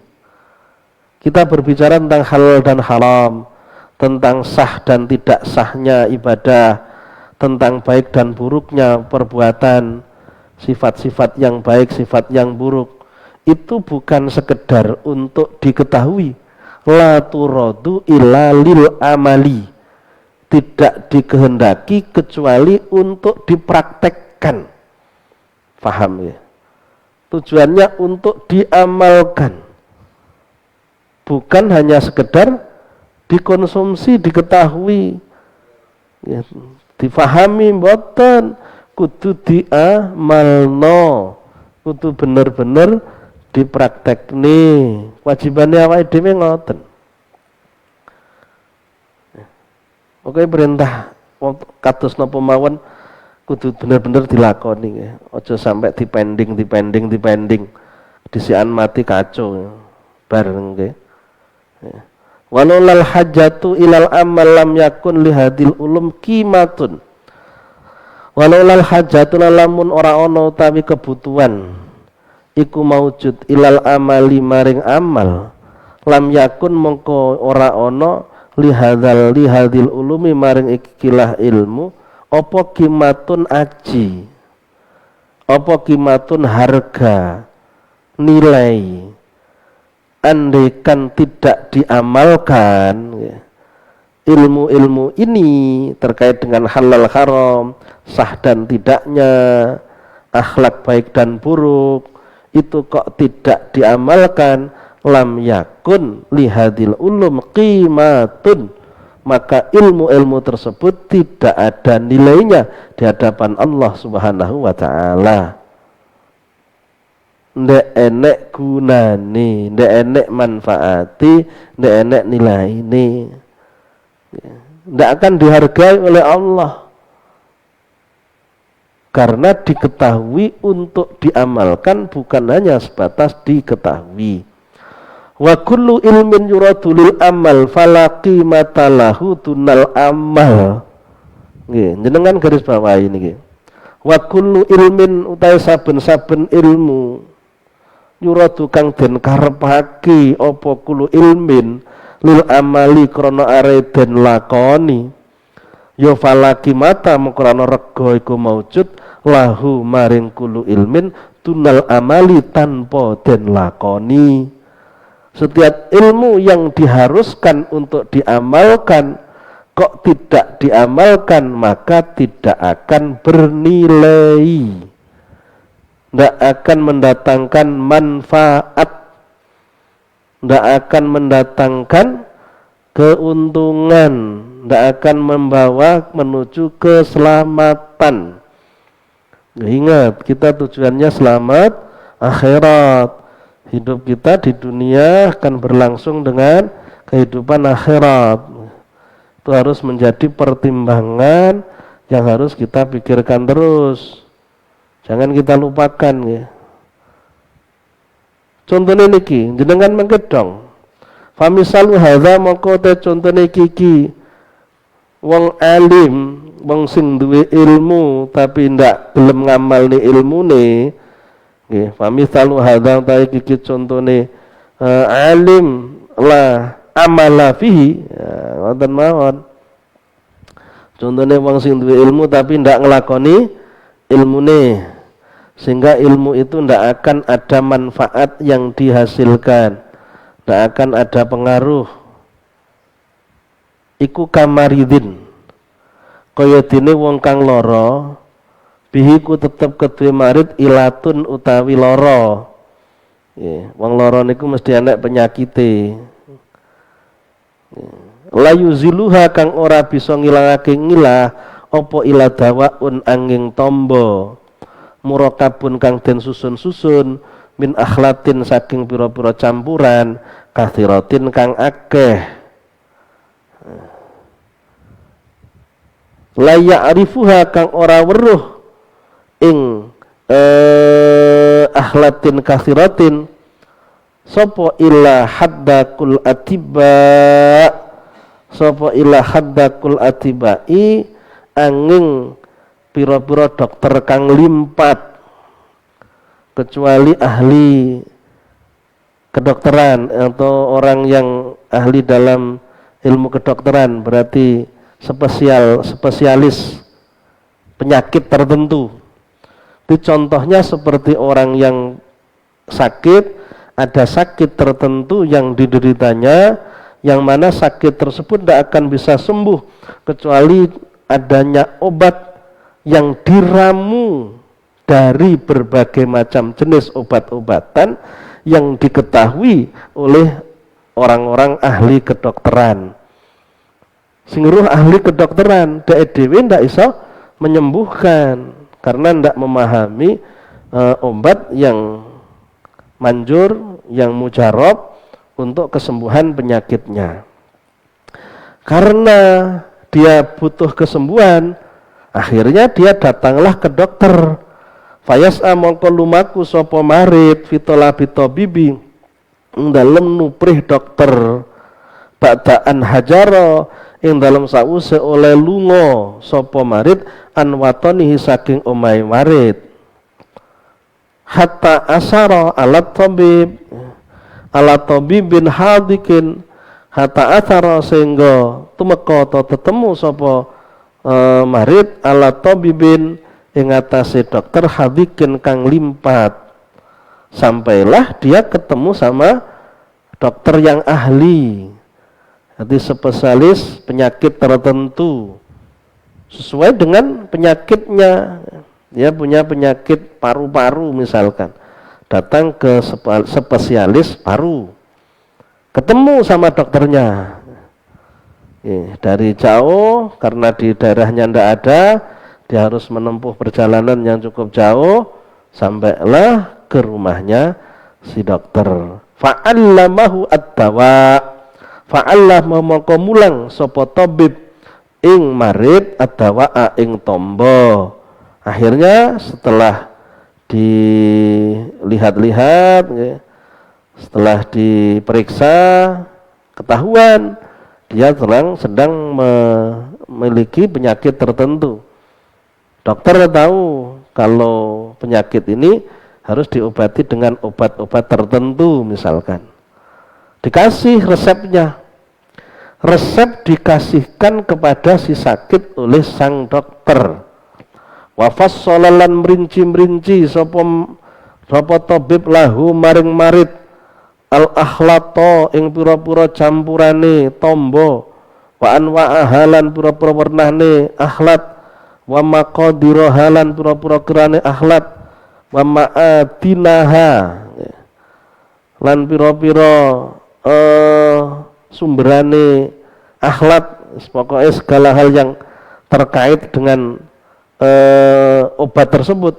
Kita berbicara tentang halal dan haram, tentang sah dan tidak sahnya ibadah, tentang baik dan buruknya perbuatan, sifat-sifat yang baik, sifat yang buruk. Itu bukan sekedar untuk diketahui. La turadu illa lil amali, tidak dikehendaki kecuali untuk dipraktekkan. Paham ya? Tujuannya untuk diamalkan, bukan hanya sekedar dikonsumsi, diketahui ya, difahami mboten, kudu diamalno, kudu bener-bener dipraktekne. Wajibannya awake dhewe ngoten. Oke, perintah kados napa mawon kudu bener-bener dilakoni ya. Aja sampai dipending. Disian mati kacau ya. Bareng nggih. Ya. Walal hajatu ilal amal lam yakun lihadil ulum qimatun. Walal hajatu lamun ora ana utawi kebutuhan iku maujud ilal amali maring amal, lam yakun mongko ora ana lihadil ulumi maring ikilah ilmu apa kimatun aji, apa kimatun harga, nilai. Andaikan tidak diamalkan ya, ilmu-ilmu ini terkait dengan halal haram, sah dan tidaknya, akhlak baik dan buruk, itu kok tidak diamalkan, lam yakun lihadil ulum qimatun, maka ilmu-ilmu tersebut tidak ada nilainya di hadapan Allah Subhanahu wa taala. Ndak enek gunane, ndak enek manfaati, ndak enek nilaine. Ndak akan dihargai oleh Allah. Karena diketahui untuk diamalkan, bukan hanya sebatas diketahui. Wa kullu ilmin yuradulil amal fala qimata lahu tunal amal. Nggih, jenengan garis bawahi niki. Wa kullu ilmin utawi saben-saben ilmu yuradu kang den karepake apa kullu ilmin lil amali krana are den lakoni ya fala qimata krana rega iku maujud lahu maring kullu ilmin tunal amali tanpa den lakoni. Setiap ilmu yang diharuskan untuk diamalkan kok tidak diamalkan, maka tidak akan bernilai, tidak akan mendatangkan manfaat, tidak akan mendatangkan keuntungan, tidak akan membawa menuju keselamatan. Ingat, kita tujuannya selamat akhirat. Hidup kita di dunia akan berlangsung dengan kehidupan akhirat. Itu harus menjadi pertimbangan yang harus kita pikirkan terus. Jangan kita lupakan ya. Contohnya niki, jenengan mengkedong. Famisalu hadza mongko te contone iki wong alim, wong sing duwe ilmu tapi ndak gelem ngamalne ilmune. Nggih, famisalu hadza ta iki contone alim la amala fihi. Wonten mawon. Contone wong sing duwe ilmu tapi ndak nglakoni ilmune, sehingga ilmu itu ndak akan ada manfaat yang dihasilkan, ndak akan ada pengaruh. Iku kamaridin kaya dene wong kang lara bihi ku tetep kedue marid ilatun utawi lara. Wong lara niku mesti ana penyakite. Layu ziluha kang ora bisa ngilangake ngilah apa ila dawaun angin tombo murakabun kang den susun-susun min akhlatin saking pira-pira campuran kathiratin kang akeh. La ya'rifuha kang ora weruh ing akhlatin kathiratin sapa illa haddakul atiba, sapa illa haddakul atibai angin pira-pira dokter kang limpat, kecuali ahli kedokteran atau orang yang ahli dalam ilmu kedokteran, berarti spesialis penyakit tertentu. Itu contohnya seperti orang yang sakit, ada sakit tertentu yang dideritanya, yang mana sakit tersebut tidak akan bisa sembuh kecuali adanya obat yang diramu dari berbagai macam jenis obat-obatan yang diketahui oleh orang-orang ahli kedokteran. Singguh ahli kedokteran dhewe ndak iso menyembuhkan karena ndak memahami obat yang manjur, yang mujarab untuk kesembuhan penyakitnya. Karena dia butuh kesembuhan, akhirnya dia datanglah ke dokter. Fayas'a mongko lumaku sapa marid fitola bitobibi dalem nuprih dokter ba'daan hajaro ing dalem sause oleh lunga sapa marid anwatonihi saking omahe marid hatta asara alat tabibin hadikin hatta asara sehingga tumeka atau tetemu sapa marid alat tabibin ing atase dokter hadikin kang limpat, sampailah dia ketemu sama dokter yang ahli, jadi spesialis penyakit tertentu sesuai dengan penyakitnya. Dia punya penyakit paru-paru misalkan, datang ke spesialis paru, ketemu sama dokternya. dari jauh, karena di daerahnya ndak ada, dia harus menempuh perjalanan yang cukup jauh, sampailah ke rumahnya si dokter. Fa'allamahu ad-dawa, fa'allam mongko mulang sapa tabib ing marid ad-dawa ing tombo. Akhirnya setelah dilihat-lihat, setelah diperiksa, ketahuan dia sedang memiliki penyakit tertentu. Dokter tahu kalau penyakit ini harus diobati dengan obat-obat tertentu misalkan. Dikasih resepnya. Resep dikasihkan kepada si sakit oleh sang dokter. Wa fassalalan merinci-merinci sapa tabib lahu maring marid al-akhlato ing pira-pira campurane tombo wa anwa'ahalan pira-pira warnane akhlat wa maqadira halan pira-pira kirane akhlat wa ma'adinaha lan pira-pira sumberane akhlat, pokoknya segala hal yang terkait dengan obat tersebut.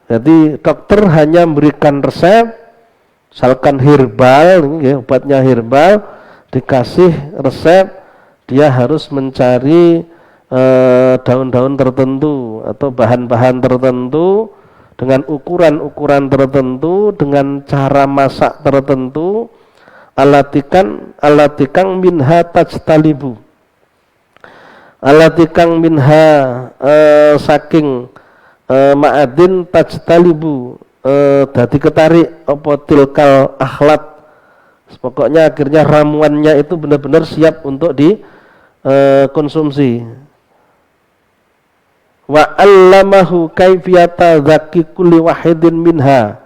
Jadi dokter hanya memberikan resep, misalkan herbal, obatnya herbal, dikasih resep, dia harus mencari daun-daun tertentu atau bahan-bahan tertentu dengan ukuran-ukuran tertentu, dengan cara masak tertentu, alatikang minha tajtalibu, alatikang minha saking ma'adin tajtalibu dadi ketarik apa tilkal akhlat. Pokoknya akhirnya ramuannya itu benar-benar siap untuk dikonsumsi. Wa 'allamahu kaifiyata dzaki kulli wahidin minha,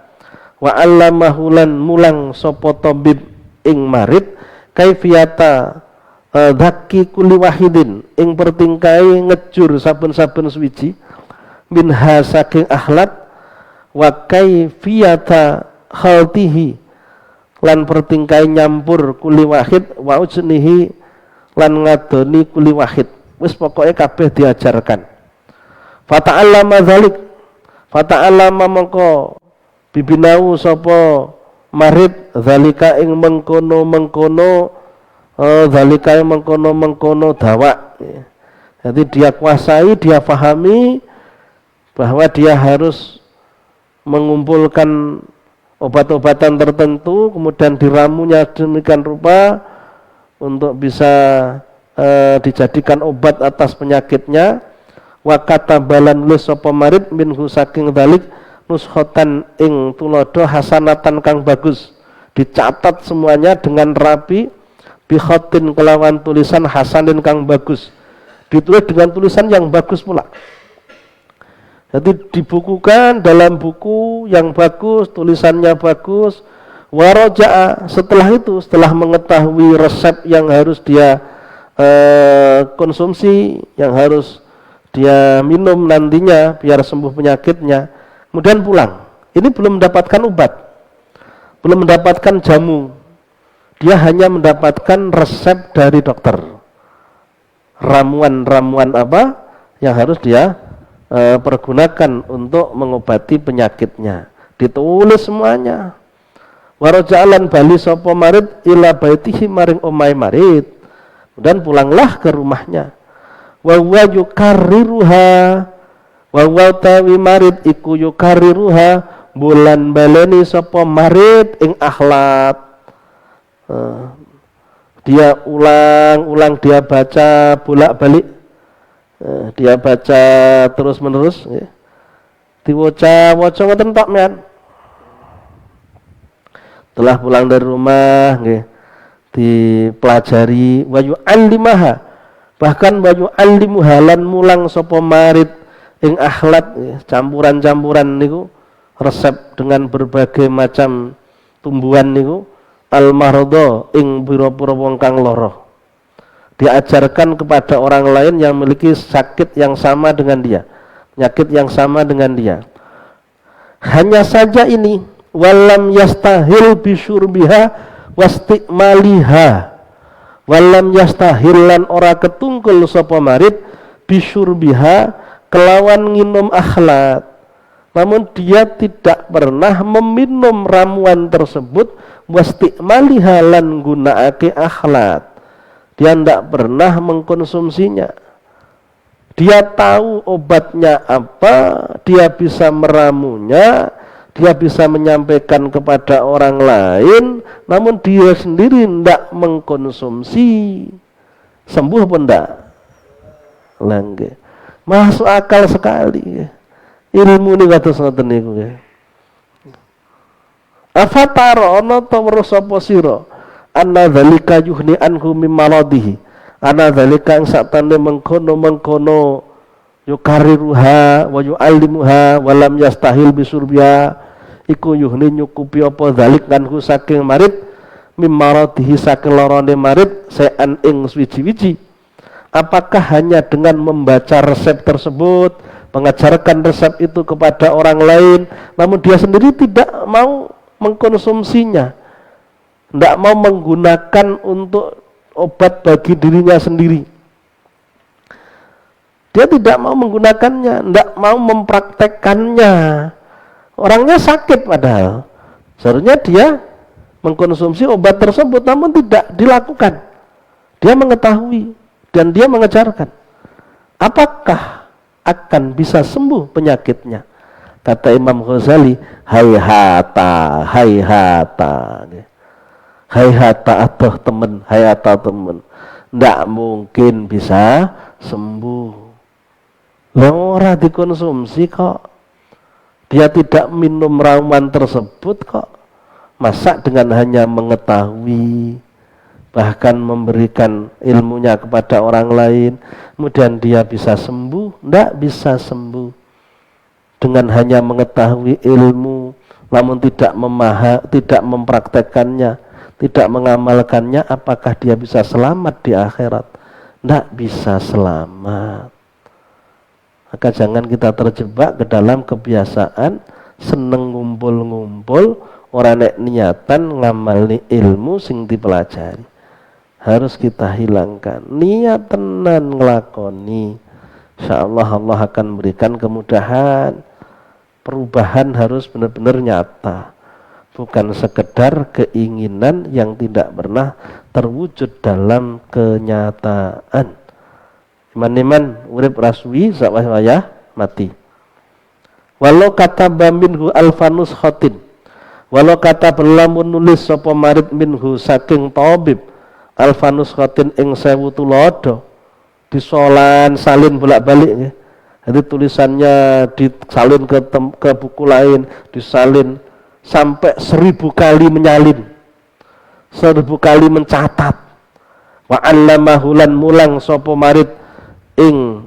wa 'allamahu lan mulang sapa tabib ing marid kaifiyata dzaki kulli wahidin ing pertingkai ngejur saben-saben suwiji minha saking akhlat, wa kaifiyata khaltihi lan pertingkai nyampur kulli wahid wa ujnihi lan ngadoni kulli wahid. Wis pokoknya kabeh diajarkan. Fata'allama dzalik, fata'allama mongko bibinau sapa marid dzalika ing mengkono-mengkono dzalika ing mengkono-mengkono dawa. Jadi dia kuasai, dia pahami bahwa dia harus mengumpulkan obat-obatan tertentu, kemudian diramunya demikian rupa untuk bisa dijadikan obat atas penyakitnya. Wa katabalan nulis sapa marid minhu saking dalik nuskhotan ing tulodo hasanatan kang bagus, dicatat semuanya dengan rapi, bikhotin kelawan tulisan hasanin kang bagus, ditulis dengan tulisan yang bagus pula. Jadi dibukukan dalam buku yang bagus, tulisannya bagus. Waraja'a, setelah itu, setelah mengetahui resep yang harus dia konsumsi, yang harus dia minum nantinya biar sembuh penyakitnya, kemudian pulang. Ini belum mendapatkan obat, belum mendapatkan jamu, dia hanya mendapatkan resep dari dokter, ramuan-ramuan apa yang harus dia pergunakan untuk mengobati penyakitnya, ditulis semuanya. Waraja'alan bali sapa marid ila baitihi maring omai marid, dan pulanglah ke rumahnya. Wa huwa yukarriruha, wa huwa tawi marid iku yukarriruha, bulan baleni sapa marid ing akhlat. Dia ulang-ulang, dia baca bolak-balik, dia baca terus-menerus, diwaca-waca ngoten tok men. Setelah pulang dari rumah, dipelajari, wa yu'allimaha, bahkan wa yu'allimuha lan mulang sapa marid ing akhlat, campuran-campuran niku, resep dengan berbagai macam tumbuhan niku, al-marada ing pira-pira wong kang lara. Diajarkan kepada orang lain yang memiliki sakit yang sama dengan dia, penyakit yang sama dengan dia. Hanya saja ini, walam yastahil bisyurbiha wastikmaliha, walam yastahilan ora ketungkul sapa marid bisyurbiha kelawan nginum akhlat, namun dia tidak pernah meminum ramuan tersebut, wastikmaliha lan gunakake akhlat, dia tidak pernah mengkonsumsinya. Dia tahu obatnya apa, dia bisa meramunya, dia bisa menyampaikan kepada orang lain, namun dia sendiri tidak mengkonsumsi. Sembuh apa enggak? Langge. Masuk akal sekali. Ilmu ini kata ngoten niku. Afatara ana ta weruh sapa sira anna dzalika yuhni anhu mim maradihi. Ana dzalika ing satane mengkono yukariruha wa yu'allimuha wa lam yastahil bisurbiha iku yuhni nyukupi apa dzalik kanku saking marid mim maradihi saking larane marid sean ing swiji-wiji. Apakah hanya dengan membaca resep tersebut, mengajarkan resep itu kepada orang lain, namun dia sendiri tidak mau mengkonsumsinya, tidak mau menggunakan untuk obat bagi dirinya sendiri. Dia tidak mau menggunakannya, tidak mau mempraktekkannya. Orangnya sakit padahal. Seharusnya dia mengkonsumsi obat tersebut, namun tidak dilakukan. Dia mengetahui dan dia mengajarkan. Apakah akan bisa sembuh penyakitnya? Kata Imam Ghazali, hayhata, hayhata. Hayhata atau teman, hayata teman, tidak mungkin bisa sembuh. Ora dikonsumsi kok, dia tidak minum ramuan tersebut kok. Masa dengan hanya mengetahui, bahkan memberikan ilmunya kepada orang lain, kemudian dia bisa sembuh? Tidak bisa sembuh. Dengan hanya mengetahui ilmu, namun tidak mempraktekkannya, tidak mengamalkannya, apakah dia bisa selamat di akhirat? Tidak bisa selamat. Maka jangan kita terjebak ke dalam kebiasaan seneng ngumpul-ngumpul, orang nek niatan ngamalni ilmu sing dipelajari. Harus kita hilangkan niat tenan ngelakoni. Insyaallah Allah akan memberikan kemudahan. Perubahan harus benar-benar nyata, bukan sekedar keinginan yang tidak pernah terwujud dalam kenyataan. Iman-iman urip raswi sawaya mati. Walau kata minhu alfanus khotin, walau kata berlamun nulis sapa marid minhu saking tabib alfanus khotin ing 1000 tulodo, disolan salin bolak-balik ya. Jadi tulisannya disalin ke buku lain, disalin sampai 1000 kali menyalin, 1000 kali mencatat. Wa 'allamahu lan mulang sapa marid ing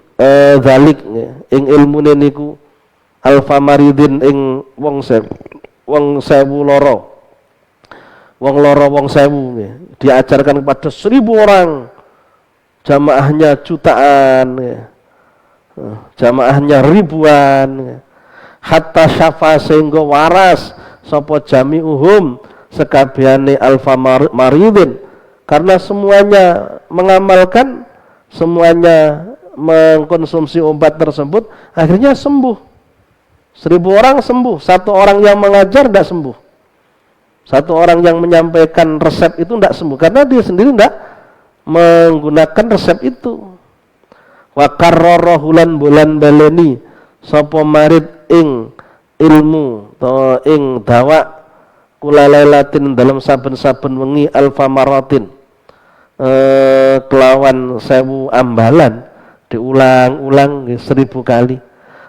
zalik ing ilmune niku alfa maridin ing wong sewu loro. Wong loro wong sewu diajarkan kepada 1000 orang, jamaahnya jutaan jamaahnya ribuan, hatta syafa sehingga waras sapa jami'uhum sekabehane alfa maridin, karena semuanya mengamalkan, semuanya mengkonsumsi obat tersebut, akhirnya sembuh. 1000 orang sembuh, 1 orang yang mengajar tidak sembuh, 1 orang yang menyampaikan resep itu tidak sembuh, karena dia sendiri tidak menggunakan resep itu. Wa karrara hulan bulan baleni sapa marid ing ilmu to ing dawa kula lailatin dalam saben-saben wengi alfa maratin, kelawan 1000 ambalan, diulang-ulang 1000 kali.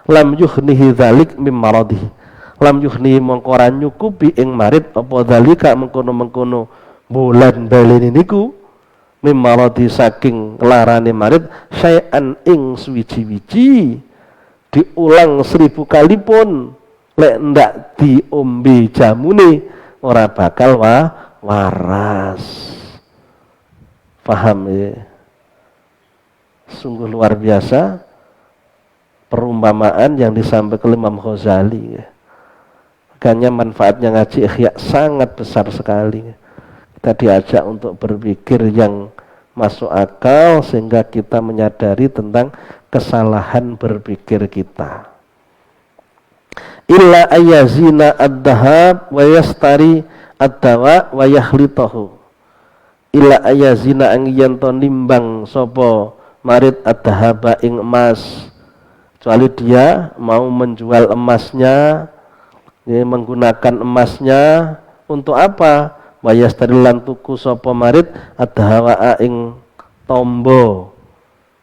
Lam yuhnihi dzalik mim maradihi, lam yuhnihi mongko nyukupi ing marid apa dzalika mengkono-mengkono bulan baleni niku mimarati saking larane marid syai'an ing suwiji-wiji, diulang 1000 kali pun lek ndak diombe jamune ora bakal waras. Paham ya? Sungguh luar biasa perumpamaan yang disampaikan Imam Ghazali ya. Makanya manfaatnya ngaji Ihya sangat besar sekali. Kita diajak untuk berpikir yang masuk akal sehingga kita menyadari tentang kesalahan berpikir kita. Illa ayazina ad-dahab wa yastari ad-dawa wa yahlitahu. Illa ayazina ang yen to nimbang sapa marid ad-dahaba ing emas, kecuali dia mau menjual emasnya, ya, menggunakan emasnya untuk apa? Wa yastari lan tuku sapa marid ad-dahawa ing tombo.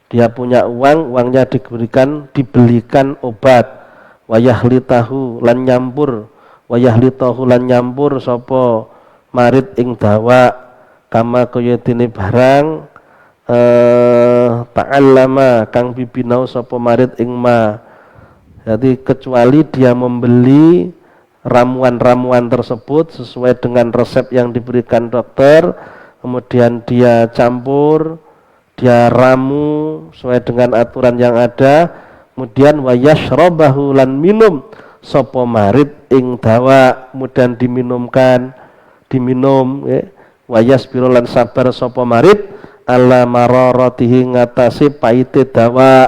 Dia punya uang, uangnya dibelikan obat. Wayahlitahu lan nyampur sapa marid ing dawa kama kaya dene barang ta'allama kang bibinau sapa marid ing ma. Jadi kecuali dia membeli ramuan-ramuan tersebut sesuai dengan resep yang diberikan dokter, kemudian dia campur, dia ramu sesuai dengan aturan yang ada, kemudian wayashrobahu lan minum sapa marid ing dawa, kemudian diminum ya. Wayasbiru lan sabar sapa marid ala mararatihi ngatasi paite dawa,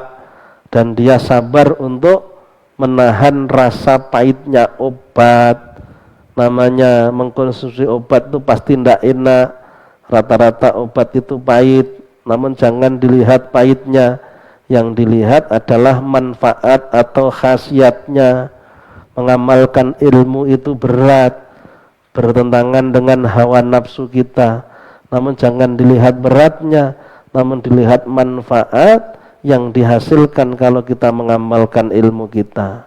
dan dia sabar untuk menahan rasa pahitnya obat. Namanya mengkonsumsi obat itu pasti tidak enak, rata-rata obat itu pahit, namun jangan dilihat pahitnya, yang dilihat adalah manfaat atau khasiatnya. Mengamalkan ilmu itu berat, bertentangan dengan hawa nafsu kita, namun jangan dilihat beratnya, namun dilihat manfaat yang dihasilkan kalau kita mengamalkan ilmu kita.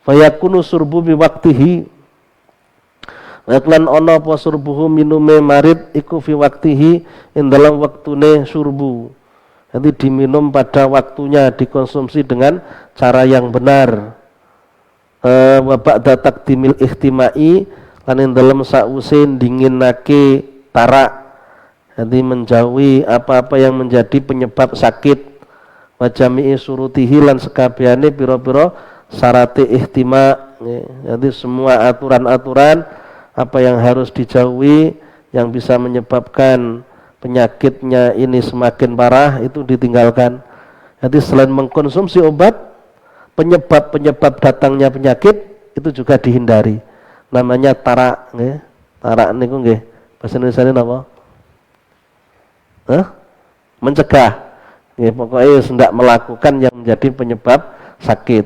Fayakunu surbu biwaktihi, lan ono apa surbuhu minume marid iku fi waktihi ing dalam waktune surbu. Jadi diminum pada waktunya, dikonsumsi dengan cara yang benar. Wa ba'da taqdimil ihtimai lan ing dalem sause dinginake tarak. Jadi menjauhi apa-apa yang menjadi penyebab sakit. Wa jami'i surutihi lan sekabehane pira-pira syarate ihtima. Jadi semua aturan-aturan apa yang harus dijauhi yang bisa menyebabkan penyakitnya ini semakin parah itu ditinggalkan. Jadi selain mengkonsumsi obat, penyebab datangnya penyakit itu juga dihindari. Namanya tarak, nggih. Tarak niku nggih. Bahasa Indonesia ini apa? Mencegah. Nggih, pokoknya hendak melakukan yang menjadi penyebab sakit.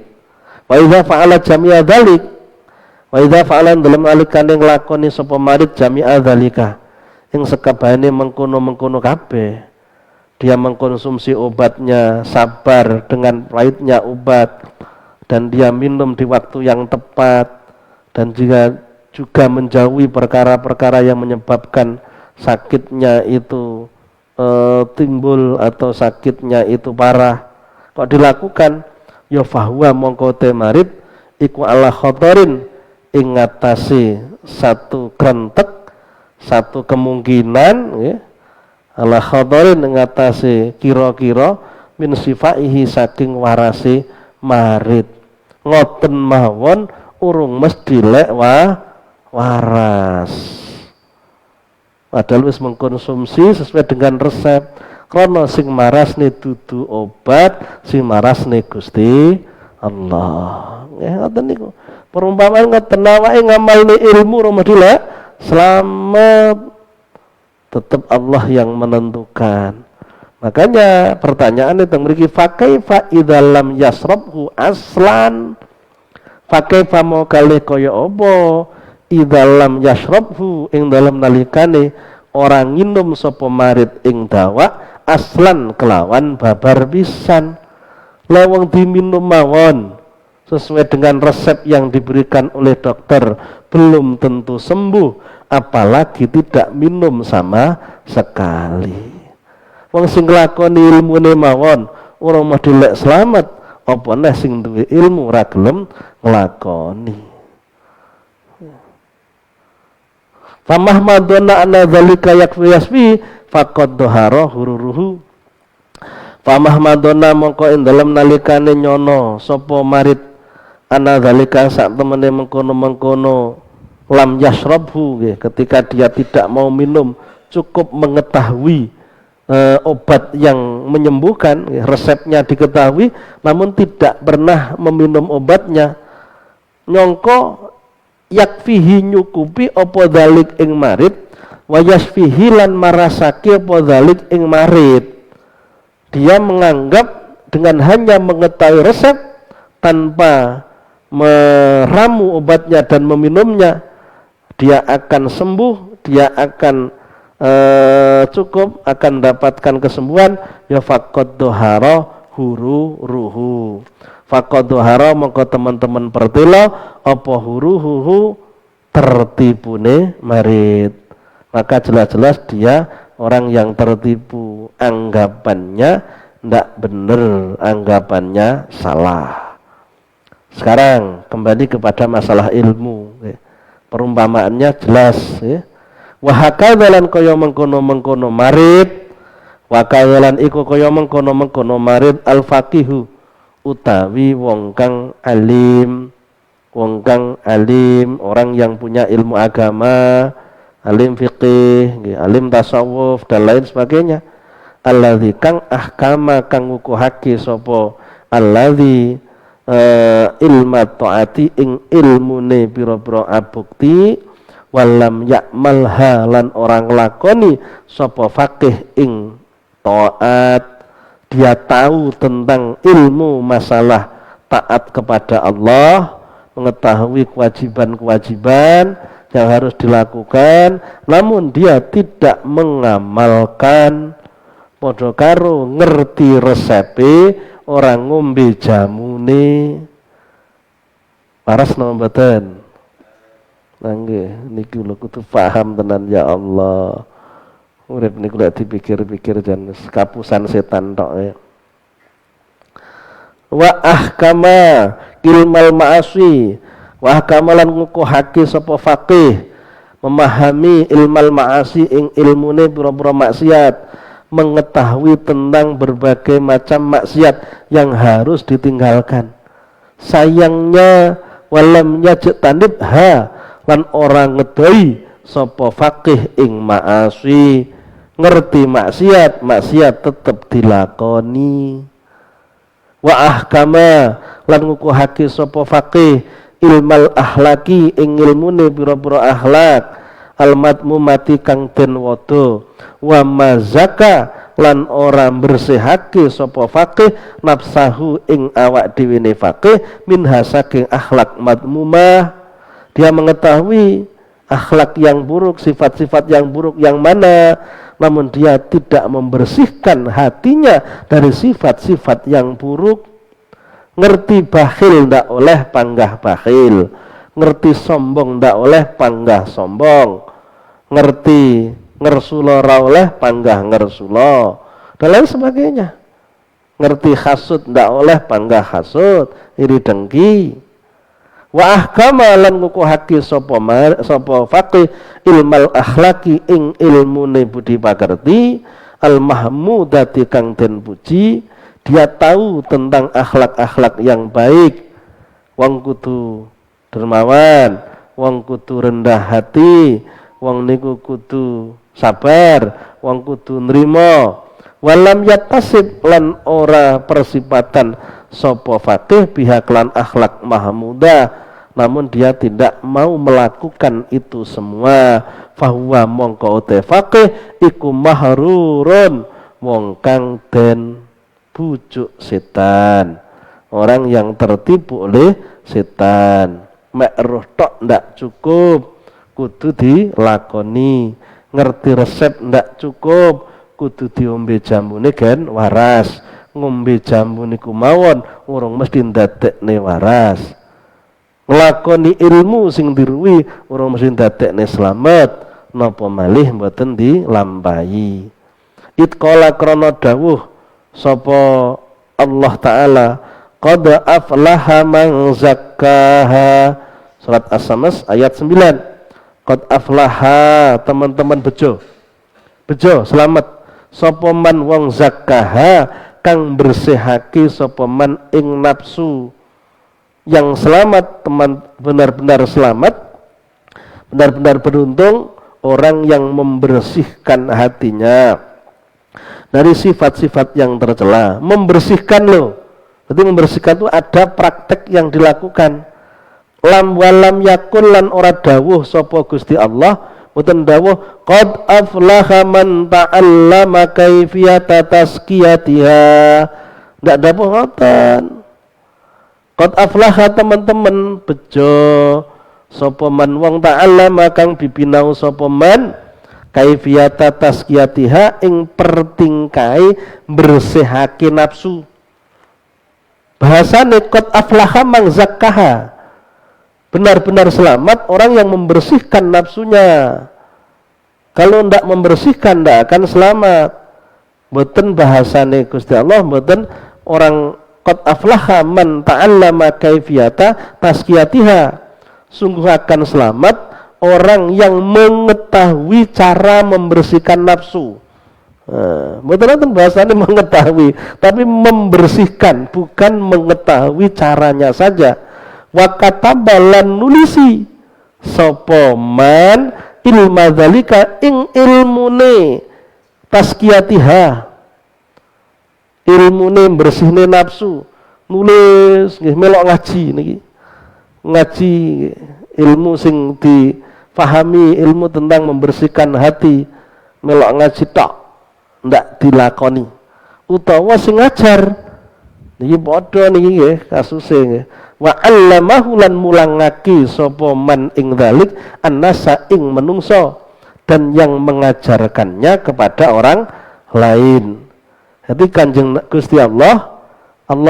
Wa idza fa'ala jami'a dzalik, wa idza fa'ala dalam alikane nglakoni sapa marid jami'a dzalika, yang sekabehane mengkono-mengkono kabeh, dia mengkonsumsi obatnya, sabar dengan pahitnya obat, dan dia minum di waktu yang tepat, dan juga menjauhi perkara-perkara yang menyebabkan sakitnya itu timbul atau sakitnya itu parah. Kok dilakukan? Ya fahuwa mongko te marid iku ala khotorin ing ngatasi satu krentek, satu kemungkinan ya, ala khadarin ngatasi kira-kira min sifaihi saking warasi marid. Ngoten mawon urung mesti lek waras. Padahal wis mengkonsumsi sesuai dengan resep. Krana sing marasne dudu obat, sing marasne Gusti Allah. Nggih ngoten niku. Perumpamaan ngoten awake ngamalne ilmu rumah selamat, tetap Allah yang menentukan. Makanya pertanyaan itu mriki fakaifa idza lam yasrabhu aslan, fakaifa mau kalih kaya apa idza lam yasrabhu ing dalam nalikane orang nginum sapa marid ing dawa aslan kelawan babar pisan. Leweng diminum mawon sesuai dengan resep yang diberikan oleh dokter belum tentu sembuh, apalagi tidak minum sama sekali. Wong sing nglakoni ilmune mawon ora mah dilek slamet, apa neh sing duwe ilmu ora gelem nglakoni. Famahmaduna anna dzalika yakfi yasfi faqad dhahara hururuhu. Famahmaduna mongko ing dalem nalikane nyono sapa marid ana dzalika sak temene mengkono-mengkono lam yashrabhu, ketika dia tidak mau minum, cukup mengetahui obat yang menyembuhkan, resepnya diketahui, namun tidak pernah meminum obatnya, nyongko yakfihi nyukupi apa dalik ing marid, wa yasfihi lan marasaki apa dalik ing marid. Dia menganggap dengan hanya mengetahui resep tanpa meramu obatnya dan meminumnya, dia akan sembuh, dia akan cukup, akan dapatkan kesembuhan. Ya faqad dohara huru ruhu, faqad dohara mongko teman-teman pertelo apa huruhu tertipune marid. Maka jelas-jelas dia orang yang tertipu, anggapannya ndak bener, anggapannya salah. Sekarang kembali kepada masalah ilmu, perumpamaannya jelas, ya. Wahakadzalan kaya mengkono-mengkono marid, wakadzalan iku kaya mengkono-mengkono marid al-faqihu utawi wong kang alim, orang yang punya ilmu agama, alim fiqih, alim tasawuf dan lain sebagainya. Alladzi kang ahkama kang ngukuhake sapa alladzi ilma taati ing ilmune pira-pira abukti, walam yakmal halan orang lakoni sapa faqih ing taat. Dia tahu tentang ilmu masalah taat kepada Allah, mengetahui kewajiban-kewajiban yang harus dilakukan, namun dia tidak mengamalkan. Padha karo ngerti resepe orang ngombe jamune. Paras napa mboten? Nggih, niki lho kudu paham tenan ya Allah. Urip niku lek dipikir-pikir jan kapusan setan tok ya. Wa ahkama ilmal ma'asi, wa ahkamalan ngukuhake sapa faqih, memahami ilmal ma'asi ing ilmune pira-pira maksiat, mengetahui tentang berbagai macam maksiat yang harus ditinggalkan. Sayangnya walam yajid tanibha lan orang ngedoi sapa faqih ing ma'asi, ngerti maksiat tetap dilakoni. Wa ahkama lan ngukuhake sapa faqih ilmal ahlaki ing ilmune pira-pira akhlak, al madmumati kang den wada, wa mazaka lan ora bersihake sapa faqih nafsahu ing awak dhewe ne faqih minha saking akhlak madmumah. Dia mengetahui akhlak yang buruk, sifat-sifat yang buruk yang mana, namun dia tidak membersihkan hatinya dari sifat-sifat yang buruk. Ngerti bakhil ndak oleh panggah bakhil, ngerti sombong ndak oleh panggah sombong, ngerti ngersula ra oleh panggah ngersula, dan lain sebagainya. Ngerti hasud ndak oleh panggah hasud, iri dengki. Wa ahkama lan ngukuhake sapa faqih ilmal akhlaki ing ilmune budi pakerti, al mahmudati kang den puji. Dia tahu tentang akhlak-akhlak yang baik. Wong kudu dermawan, wong kudu rendah hati, wong niku kudu sabar, wong kudu nrimo. Walam yatasib lan ora persipatan sapa faqih pihak lan akhlak mahmudah, namun dia tidak mau melakukan itu semua. Fahuwa mongko te faqih iku mahrurun, wong kang den bujuk setan, orang yang tertipu oleh setan. Mek roh tok ndak cukup, kudu dilakoni. Ngerti resep ndak cukup, kudu diombe jambune gen waras. Ngombe jambu niku mawon urung mesti ndadekne waras. Nglakoni ilmu sing diruwi urung mesti ndadekne slamet, napa malih mboten dilampahi. Itqala krana dawuh sapa Allah Ta'ala, qad aflaha man zakkaha. Surat As-Samas ayat 9. Qad aflaha, teman-teman bejo selamat sapa man wong zakkaha kang bersihake sapa man ing nafsu. Yang selamat, teman, benar-benar selamat, benar-benar beruntung orang yang membersihkan hatinya. dari sifat-sifat yang tercela, membersihkan loh. Berarti membersihkan itu ada praktek yang dilakukan. Lam walam yakun lan ora dawuh sapa Gusti Allah, mboten dawuh qad aflaha man ta'allama kaifiyata tazkiyatiha. Enggak dawuh ngoten. Qad aflaha teman-teman bejo sapa man wong ta'allama kang bibinau sapa man kaifiyata tazkiyatiha ing pertingkai bersihake nafsu. Bahasane qad aflaha man zakkaha. Benar-benar selamat orang yang membersihkan nafsunya. Kalau ndak membersihkan ndak akan selamat. Mboten bahasane Gusti Allah, mboten orang qad aflaha man ta'allama kaifiyata tazkiyatiha. Sungguh akan selamat orang yang mengetahui cara membersihkan nafsu. Mboten bahasane mengetahui, tapi membersihkan, bukan mengetahui caranya saja. Wa katabalan nulisi sapa man ilma dzalika ing ilmune tazkiyatiha, ilmune bersihne nafsu, nulis nggih melok ngaji niki, ngaji ilmu sing difahami, ilmu tentang membersihkan hati, melok ngaji tok ndak dilakoni, utawa sing ngajar niki padha niki nggih kasuse nggih. Wa 'allamahu lan mulangake sapa man ing dzalik annasa ing menungso, dan yang mengajarkannya kepada orang lain. Jadi Kanjeng Gusti Allah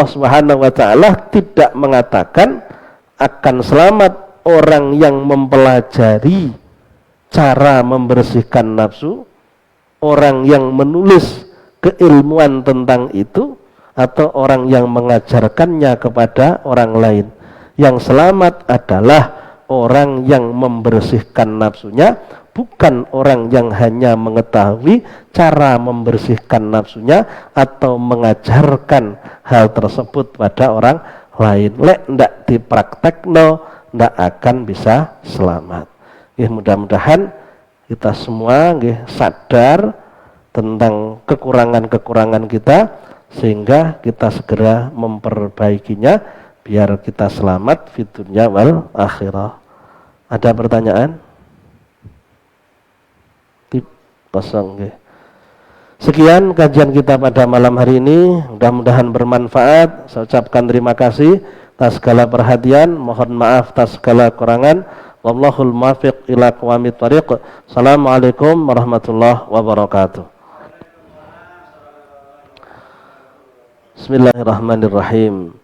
Subhanahu wa taala tidak mengatakan akan selamat orang yang mempelajari cara membersihkan nafsu, orang yang menulis keilmuan tentang itu, atau orang yang mengajarkannya kepada orang lain. Yang selamat adalah orang yang membersihkan nafsunya, bukan orang yang hanya mengetahui cara membersihkan nafsunya atau mengajarkan hal tersebut pada orang lain. Lek ndak dipraktekno, ndak akan bisa selamat. Mudah-mudahan kita semua sadar tentang kekurangan-kekurangan kita, sehingga kita segera memperbaikinya biar kita selamat di dunia wal akhirah. Ada pertanyaan? Kosong nggih. Sekian kajian kita pada malam hari ini, mudah-mudahan bermanfaat. Saya ucapkan terima kasih atas segala perhatian, mohon maaf atas segala kekurangan. Wallahul muwaffiq ila aqwamit thariq. Assalamualaikum warahmatullahi wabarakatuh. Bismillahirrahmanirrahim.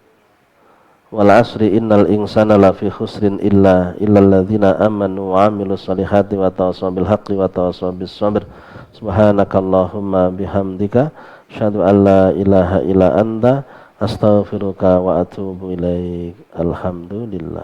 Wal 'asri innal insana lafi khusrin illa alladzina amanu wa 'amilus solihati wa tawassaw bil haqqi wa tawassaw bis sabr. Subhanakallahumma bihamdika asyhadu an la ilaha illa anta astaghfiruka wa atubu ilaik. Alhamdulillah.